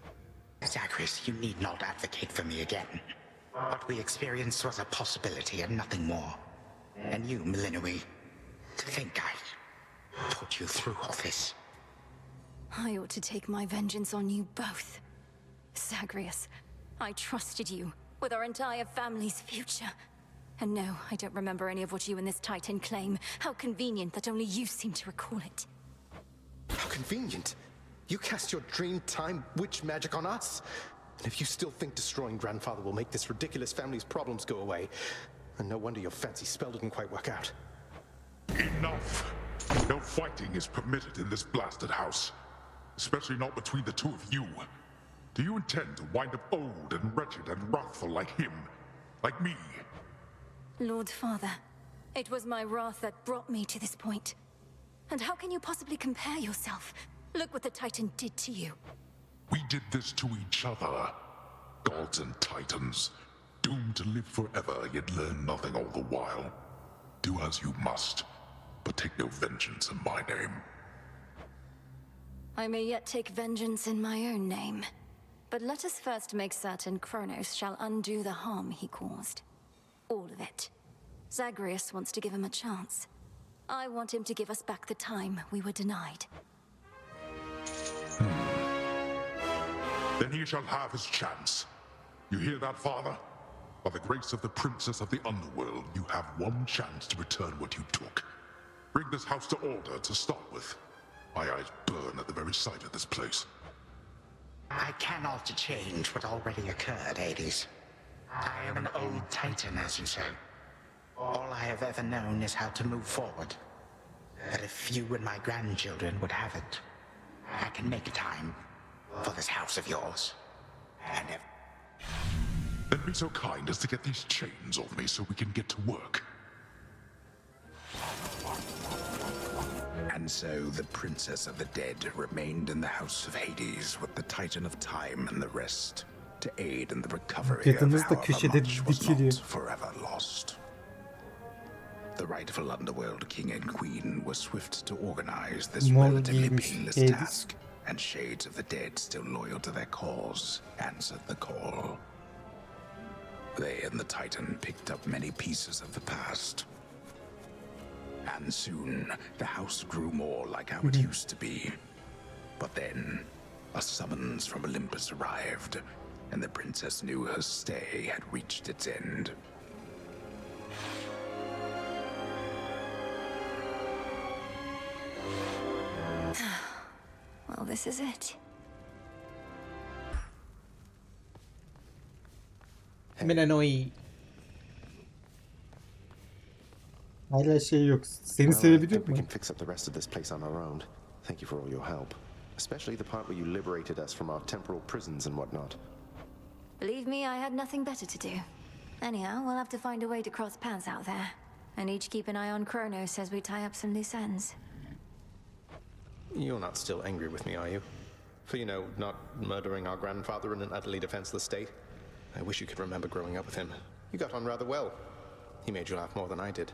Zagreus, you need not advocate for me again. What we experienced was a possibility and nothing more. And you, Milinoe, to think I put you through all this. I ought to take my vengeance on you both. Zagreus, I trusted you with our entire family's future. And no, I don't remember any of what you and this Titan claim. How convenient that only you seem to recall it. How convenient. You cast your dream time witch magic on us. And if you still think destroying grandfather will make this ridiculous family's problems go away, then no wonder your fancy spell didn't quite work out. Enough! No fighting is permitted in this blasted house. Especially not between the two of you. Do you intend to wind up old and wretched and wrathful like him? Like me? Lord Father, it was my wrath that brought me to this point. And how can you possibly compare yourself? Look what the Titan did to you. We did this to each other. Gods and Titans, doomed to live forever, yet learn nothing all the while. Do as you must, but take no vengeance in my name. I may yet take vengeance in my own name. But let us first make certain Kronos shall undo the harm he caused. All of it. Zagreus wants to give him a chance. I want him to give us back the time we were denied. Then he shall have his chance. You hear that, Father? By the grace of the Princess of the Underworld, you have one chance to return what you took. Bring this house to order to start with. My eyes burn at the very sight of this place. I cannot change what already occurred, Hades. I am an old Titan, as you say. All I have ever known is how to move forward. But if you and my grandchildren would have it, I can make time for this house of yours. And if... Then be so kind as to get these chains off me so we can get to work. And so the Princess of the Dead remained in the House of Hades with the Titan of Time and the rest to aid in the recovery of Kadınız da however köşede much was dikiliyor. not forever lost. The rightful Underworld King and Queen were swift to organize this Mor relatively giymiş painless Hades. task, and shades of the dead still loyal to their cause answered the call. They and the Titan picked up many pieces of the past. And soon, the house grew more like how it used to be. But then, a summons from Olympus arrived, and the princess knew her stay had reached its end. Well, this is it. Milinoe. Hala şey yok. Seni Well, I sevebiliyor think we mu? can fix up the rest of this place on our own. Thank you for all your help. Especially the part where you liberated us from our temporal prisons and whatnot. Believe me, I had nothing better to do. Anyhow, we'll have to find a way to cross paths out there. And each keep an eye on Kronos as we tie up some loose ends. You're not still angry with me, are you? For, you know, not murdering our grandfather in an utterly defenseless state? I wish you could remember growing up with him. You got on rather well. He made you laugh more than I did.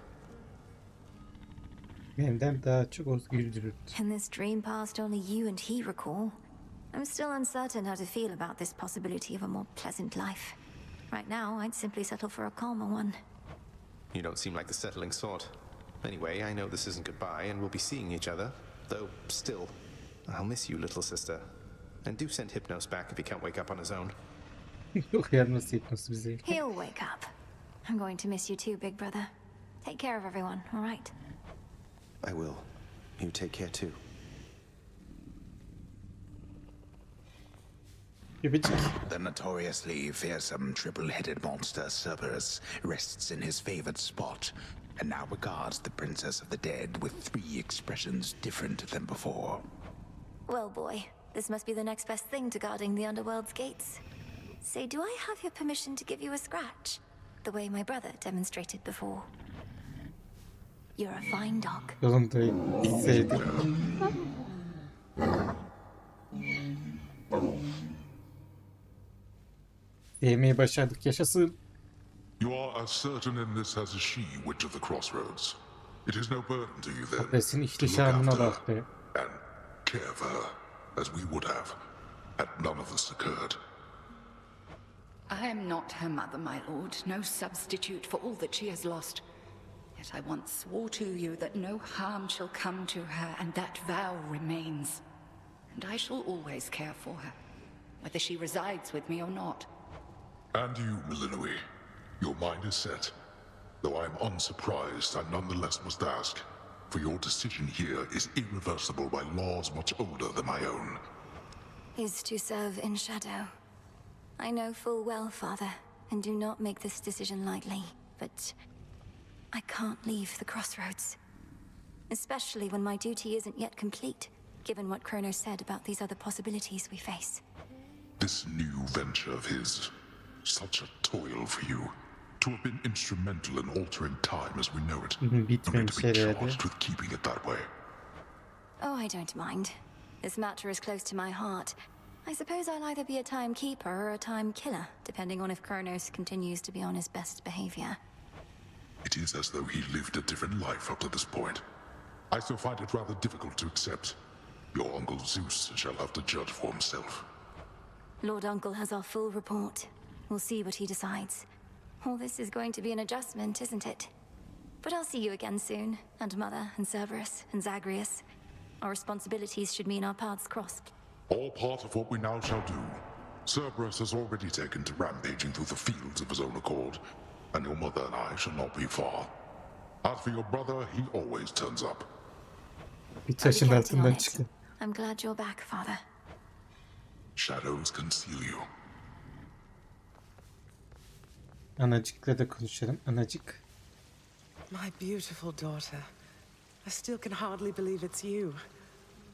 Benden daha çok güldürürdü. In this dream past only you and he recall. I'm still uncertain how to feel about this possibility of a more pleasant life. Right now, I'd simply settle for a calmer one. You don't seem like the settling sort. Anyway, I know this isn't goodbye, and we'll be seeing each other. Though, still, I'll miss you, little sister. And do send Hypnos back if he can't wake up on his own. Yok ya, nasıl yetmesi bize? He'll wake up. I'm going to miss you too, big brother. Take care of everyone, all right? I will. You take care too. The notoriously fearsome triple-headed monster Cerberus rests in his favored spot, and now regards the Princess of the Dead with 3 expressions different than before. Well, boy, this must be the next best thing to guarding the underworld's gates. Say, do I have your permission to give you a scratch? The way my brother demonstrated before. You're a fine dog. Yolundayım. Sevdim. Sevmeyi başardık. Yaşasın. You are as certain in this as is she, Witch of the Crossroads. It is no burden to you then Kafesin to look ihtişamına after bak be. and care for her as we would have had none of this occurred. I am not her mother, my lord, no substitute for all that she has lost. Yet I once swore to you that no harm shall come to her, and that vow remains. And I shall always care for her, whether she resides with me or not. And you, Milinoe, your mind is set. Though I am unsurprised, I nonetheless must ask, for your decision here is irreversible by laws much older than my own. Is to serve in shadow. I know full well, Father, and do not make this decision lightly, but I can't leave the crossroads. Especially when my duty isn't yet complete, given what Kronos said about these other possibilities we face. This new venture of his, such a toil for you. To have been instrumental in altering time as we know it, and to be charged with keeping it that way. Oh, I don't mind. This matter is close to my heart. I suppose I'll either be a timekeeper or a time killer, depending on if Kronos continues to be on his best behavior. It is as though he lived a different life up to this point. I still find it rather difficult to accept. Your Uncle Zeus shall have to judge for himself. Lord Uncle has our full report. We'll see what he decides. All this is going to be an adjustment, isn't it? But I'll see you again soon, and Mother, and Cerberus, and Zagreus. Our responsibilities should mean our paths crossed. All part of what we now shall do. Cerberus has already taken to rampaging through the fields of his own accord, and your mother and I shall not be far. As for your brother, he always turns up. Bir taşın altından çıkın. I'm glad you're back, Father. Shadows conceal you. Anacıkla da konuşalım. Anacık. My beautiful daughter. I still can hardly believe it's you.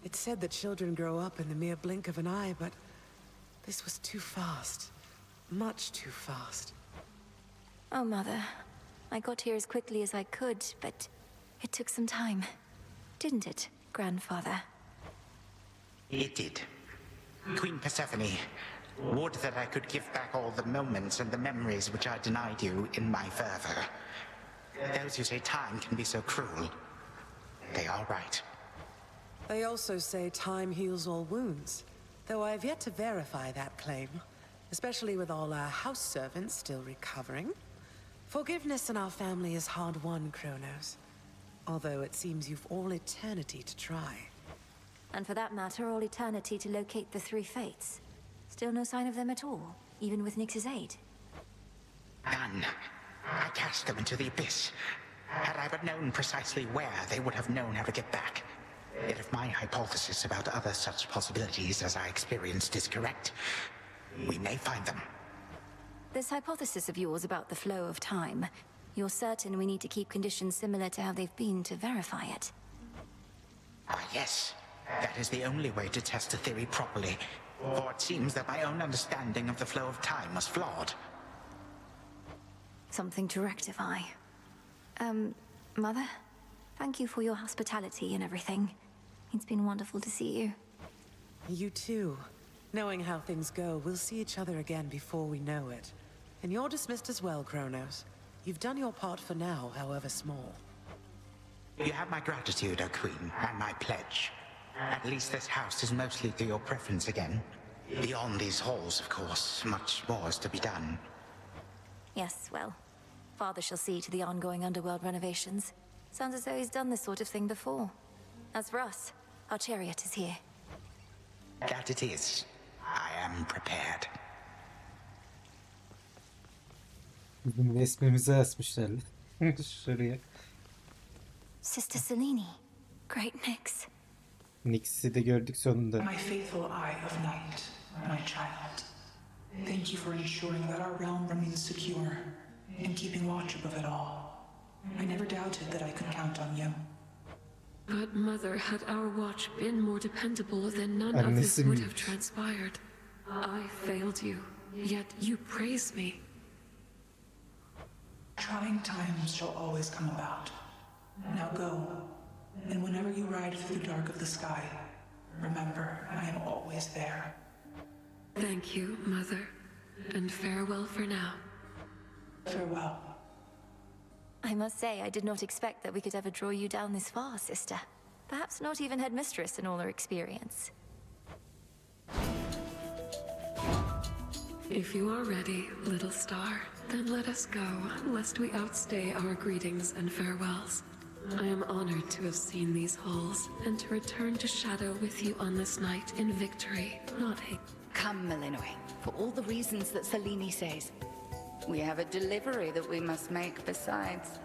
It's said that children grow up in the mere blink of an eye, but this was too fast. Much too fast. Oh, Mother. I got here as quickly as I could, but it took some time. Didn't it, Grandfather? It did. Queen Persephone, would that I could give back all the moments and the memories which I denied you in my fervor. Those who say time can be so cruel, they are right. They also say time heals all wounds, though I've yet to verify that claim, especially with all our house servants still recovering. Forgiveness in our family is hard-won, Kronos, although it seems you've all eternity to try. And for that matter, all eternity to locate the three fates. Still no sign of them at all, even with Nyx's aid. None. I cast them into the abyss. Had I but known precisely where, they would have known how to get back. Yet if my hypothesis about other such possibilities as I experienced is correct, we may find them. This hypothesis of yours about the flow of time, you're certain we need to keep conditions similar to how they've been to verify it? Ah, yes. That is the only way to test a theory properly. For it seems that my own understanding of the flow of time was flawed. Something to rectify. Mother, thank you for your hospitality and everything. It's been wonderful to see you. You too. Knowing how things go, we'll see each other again before we know it. And you're dismissed as well, Kronos. You've done your part for now, however small. You have my gratitude, O Queen, and my pledge. At least this house is mostly to your preference again. Beyond these halls, of course, much more is to be done. Yes, well, Father shall see to the ongoing underworld renovations. Sounds as though he's done this sort of thing before. As for us, our chariot is here. That it is. I am prepared. Bizim resmimizi asmışlar. Şuraya. Sister Selene. Great Nyx. Nyx'i de gördük sonunda. My faithful eye of night, my child. Thank you for ensuring that our realm remains secure and keeping watch above it all. I never doubted that I could count on you. But Mother, had our watch been more dependable, then none of this would have transpired. I failed you, yet you praise me. Trying times shall always come about. Now go, and whenever you ride through the dark of the sky, remember, I am always there. Thank you, Mother, and farewell for now. Farewell. I must say, I did not expect that we could ever draw you down this far, sister. Perhaps not even headmistress in all her experience. If you are ready, little star, then let us go, lest we outstay our greetings and farewells. I am honored to have seen these halls, and to return to Shadow with you on this night in victory, not hate. Come, Malinois, for all the reasons that Selene says. We have a delivery that we must make besides.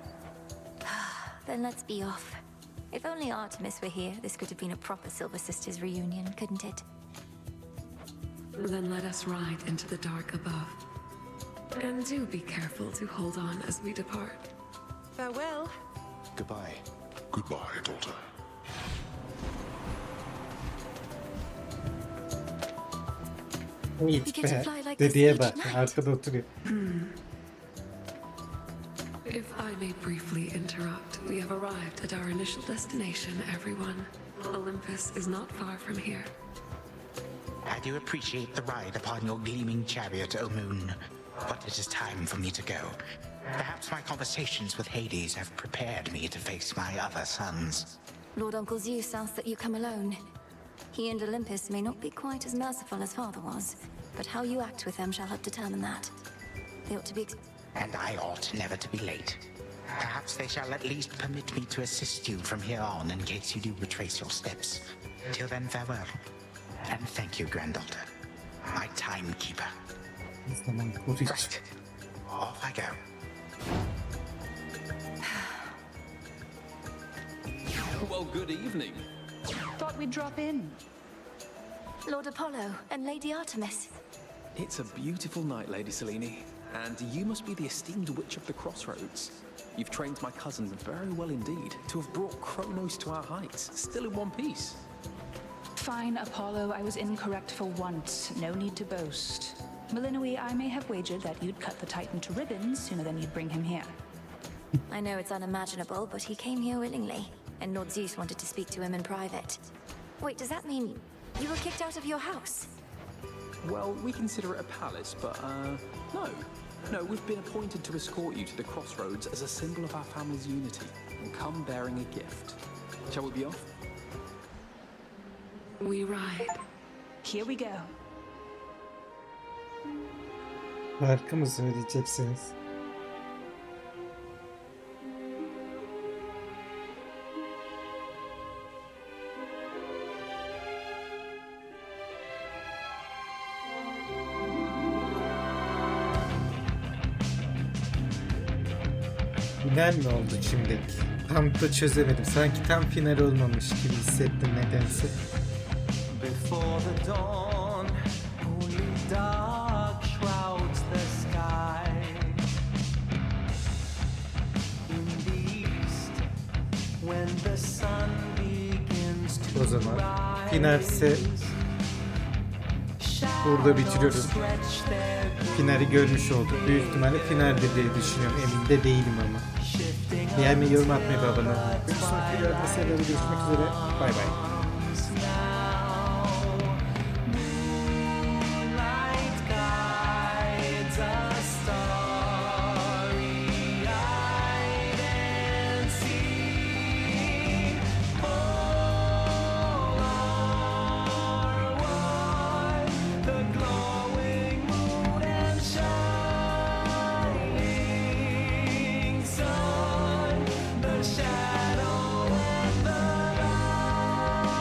Then let's be off. If only Artemis were here, this could have been a proper Silver Sisters reunion, couldn't it? Then let us ride into the dark above. And do be careful to hold on as we depart. Farewell. Goodbye. Goodbye, daughter. Hiç be. Dediye bak. Arkada oturuyor. If I may briefly interrupt, we have arrived at our initial destination, everyone. Olympus is not far from here. I do appreciate the ride upon your gleaming chariot, O Moon. But it is time for me to go. Perhaps my conversations with Hades have prepared me to face my other sons. Lord Uncle Zeus asks that you come alone. He and Olympus may not be quite as merciful as Father was, but how you act with them shall help determine that. They ought to be... And I ought never to be late. Perhaps they shall at least permit me to assist you from here on in case you do retrace your steps. Till then, farewell. And thank you, granddaughter. My timekeeper. Right. Off I go. Well, good evening. Thought we'd drop in. Lord Apollo and Lady Artemis. It's a beautiful night, Lady Selene. And you must be the esteemed witch of the crossroads. You've trained my cousin very well indeed to have brought Kronos to our heights, still in one piece. Fine, Apollo, I was incorrect for once. No need to boast. Malinois, I may have wagered that you'd cut the Titan to ribbons sooner than you'd bring him here. I know it's unimaginable, but he came here willingly, and Lord Zeus wanted to speak to him in private. Wait, does that mean you were kicked out of your house? Well, we consider it a palace, but, no. No, we've been appointed to escort you to the crossroads as a symbol of our family's unity, and come bearing a gift. Shall we be off? We ride. Here we go. Şarkı mı söyleyeceksiniz? Final mi oldu şimdi? Tam da çözemedim. Sanki tam final olmamış gibi hissettim nedense. Before the dawn, only dark shrouds the sky. In the east, when the sun begins to O zaman finalse burada bitiriyoruz. Finali görmüş olduk. Büyük ihtimalle finalde diye düşünüyorum. Emin de değilim ama. Beğenmeyi, yorum atmayı ve abone olmayı. Bir sonraki videoda görüşmek üzere. Bay bay. Shadow and the light.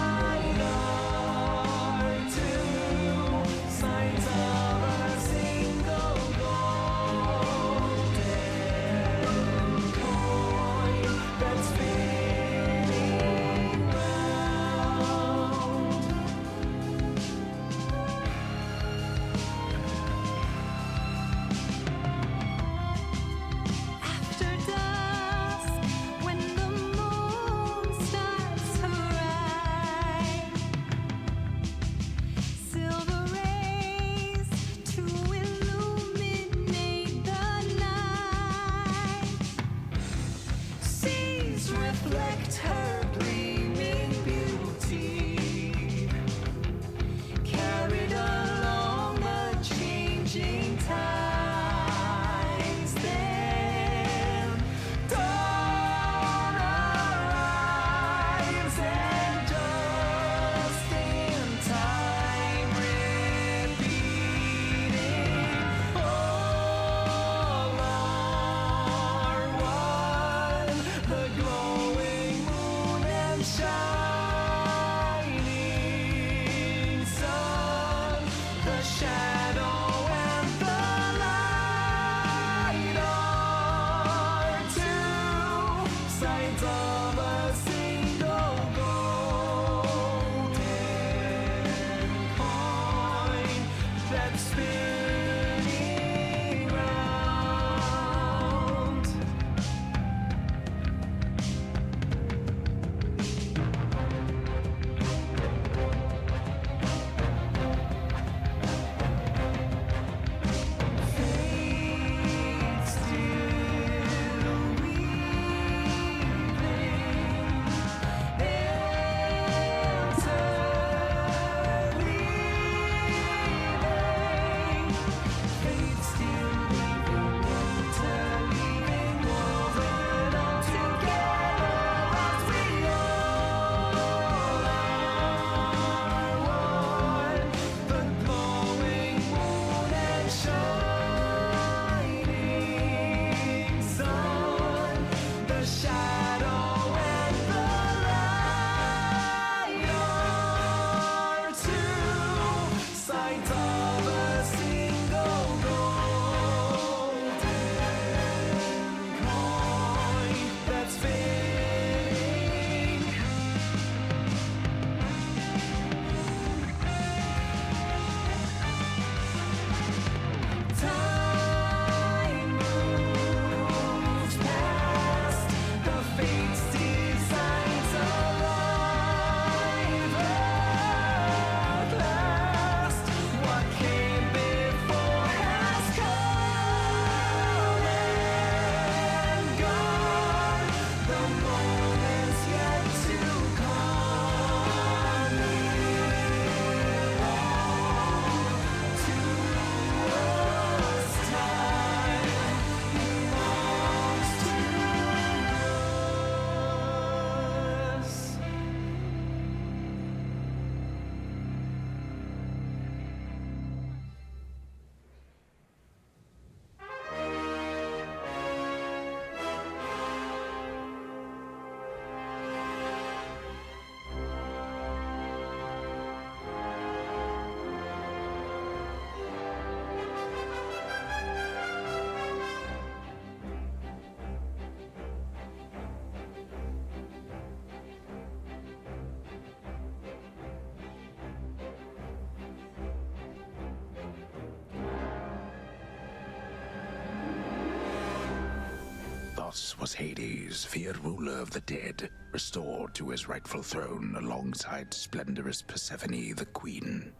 boss was Hades, feared ruler of the dead, restored to his rightful throne alongside splendorous Persephone, the queen.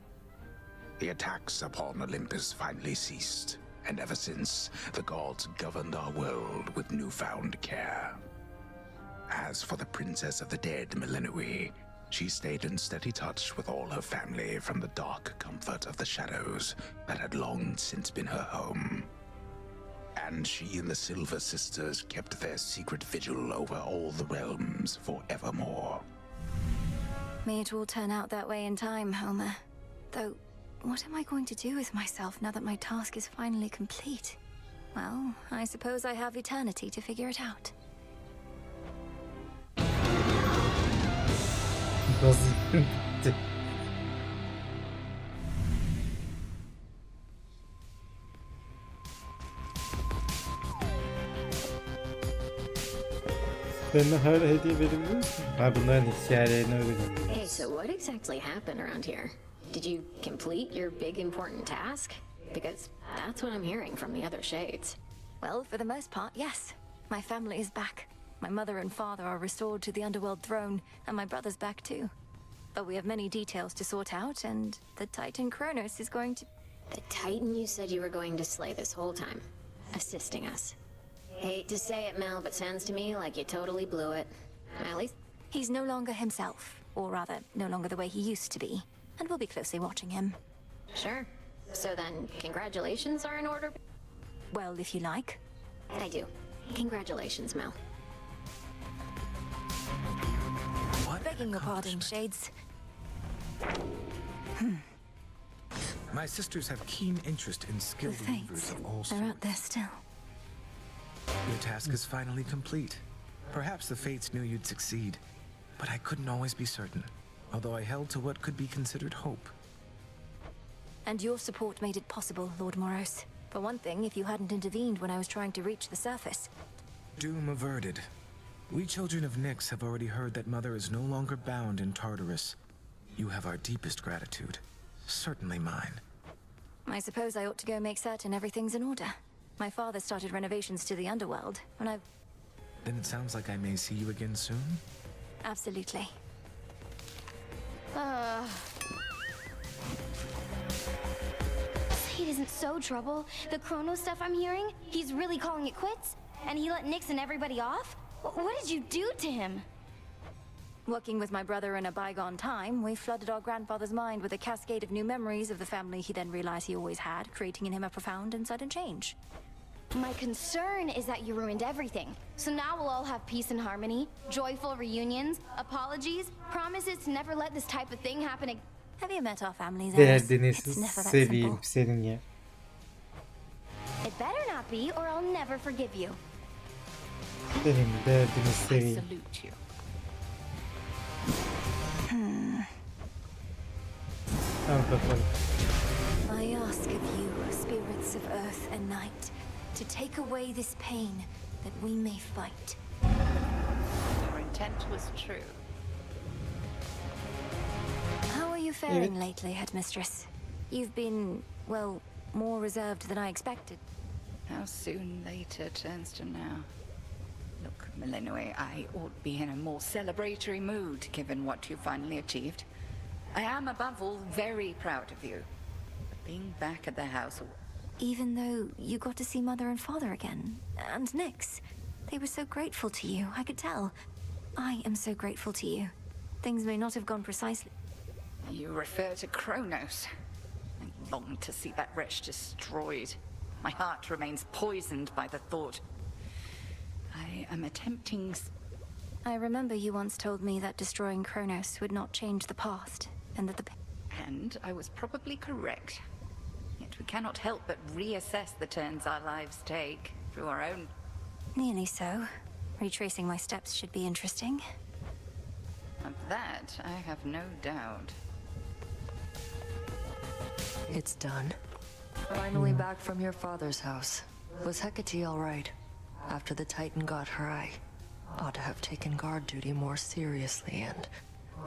The attacks upon Olympus finally ceased, and ever since, the gods governed our world with newfound care. As for the princess of the dead, Millenoi, she stayed in steady touch with all her family from the dark comfort of the shadows that had long since been her home. And she and the Silver Sisters kept their secret vigil over all the realms forevermore. May it all turn out that way in time, Homer. Though, what am I going to do with myself now that my task is finally complete? Well, I suppose I have eternity to figure it out. Benimle hala hediye verebiliyor musun? Ha, bunların hikayelerini öğreniyorum. Hey, so what exactly happened around here? Did you complete your big important task? Because that's what I'm hearing from the other shades. Well, for the most part, yes. My family is back. My mother and father are restored to the underworld throne, and my brother's back too. But we have many details to sort out, and the Titan Kronos is going to... The Titan you said you were going to slay this whole time, assisting us. Hate to say it, Mel, but sounds to me like you totally blew it. At least... He's no longer himself, or rather, no longer the way he used to be, and we'll be closely watching him. Sure. So then, congratulations are in order? Well, if you like. I do. Congratulations, Mel. Begging your pardon, Shades. My sisters have keen interest in skilled The weavers Fates, of all they're sorts. out there still. Your task is finally complete. Perhaps the Fates knew you'd succeed, but I couldn't always be certain, although I held to what could be considered hope. And your support made it possible, Lord Moros. For one thing, if you hadn't intervened when I was trying to reach the surface. Doom averted. We children of Nyx have already heard that Mother is no longer bound in Tartarus. You have our deepest gratitude. Certainly mine. I suppose I ought to go make certain everything's in order. My father started renovations to the underworld, and I've... Then it sounds like I may see you again soon? Absolutely. It isn't so trouble. The Chrono stuff I'm hearing, he's really calling it quits? And he let Nyx and everybody off? What did you do to him? Working with my brother in a bygone time, we flooded our grandfather's mind with a cascade of new memories of the family he then realized he always had, creating in him a profound and sudden change. My concern is that you ruined everything. So now we'll all have peace and harmony, joyful reunions, apologies, promises to never let this type of thing happen again. Have you met our families, Alice? It's never that seveyim simple. senin ya. It better not be, or I'll never forgive you. Senin derdini seveyim. Salute you. Al bakalım. I ask of you, spirits of earth and night, to take away this pain that we may fight. Your intent was true. How are you faring lately, Headmistress? You've been, well, more reserved than I expected. How soon later turns to now. Look, Millenoi, I ought to be in a more celebratory mood, given what you finally achieved. I am, above all, very proud of you. Being back at the house... Even though you got to see Mother and Father again, and Nyx, they were so grateful to you, I could tell. I am so grateful to you. Things may not have gone precisely... You refer to Kronos. I long to see that wretch destroyed. My heart remains poisoned by the thought. I am attempting... I remember you once told me that destroying Kronos would not change the past, and that the... And I was probably correct. Yet we cannot help but reassess the turns our lives take through our own... Nearly so. Retracing my steps should be interesting. Of that, I have no doubt. It's done. Finally back from your father's house. Was Hecate all right? After the Titan got her, I ought to have taken guard duty more seriously and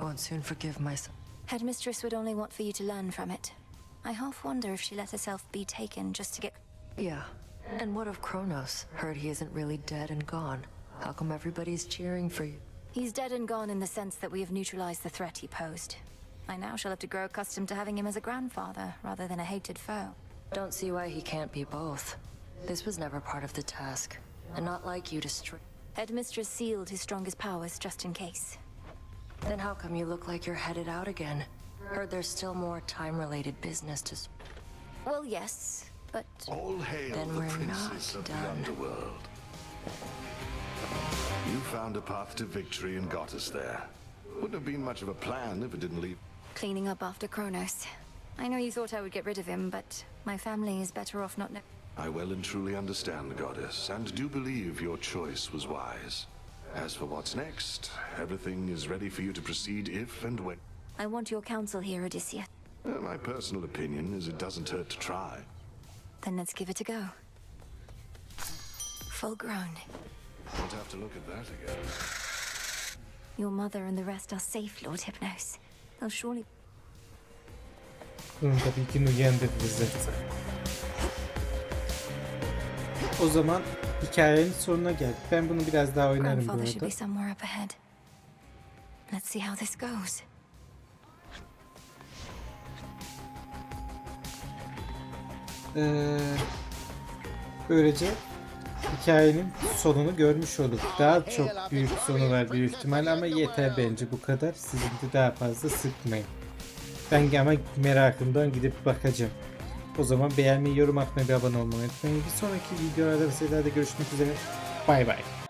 won't soon forgive myself. Headmistress would only want for you to learn from it. I half wonder if she let herself be taken just to get... Yeah, And what of Kronos? Heard he isn't really dead and gone. How come everybody's cheering for you? He's dead and gone in the sense that we have neutralized the threat he posed. I now shall have to grow accustomed to having him as a grandfather rather than a hated foe. Don't see why he can't be both. This was never part of the task, and not like you to Headmistress sealed his strongest powers just in case. Then how come you look like you're headed out again? Heard there's still more time-related business to... Well, yes, but... All hail Then the we're princess not of done. the underworld. You found a path to victory and got us there. Wouldn't have been much of a plan if it didn't leave. Cleaning up after Kronos. I know you thought I would get rid of him, but my family is better off not I well and truly understand, Goddess, and do believe your choice was wise. As for what's next, everything is ready for you to proceed if and when. I want your counsel here, Odysseus. My personal opinion is it doesn't hurt to try. Then let's give it a go. Full grown. Won't have to look at that again. Your mother and the rest are safe, Lord Hypnos. They'll surely... Bunu tabii ki uyandırırız. O zaman hikayenin sonuna geldik. Ben bunu biraz daha oynarım bu Grandfather should arada. be somewhere up ahead. Let's see how this goes. Böylece hikayenin sonunu görmüş olduk. Daha çok büyük sonu var büyük ihtimal ama yeter bence bu kadar. Sizin de daha fazla sıkmayın. Ben ama merakımdan gidip bakacağım. O zaman beğenmeyi, yorum atmayı ve abone olmayı unutmayın. Bir sonraki videolarda ve serilerde görüşmek üzere. Bay bay.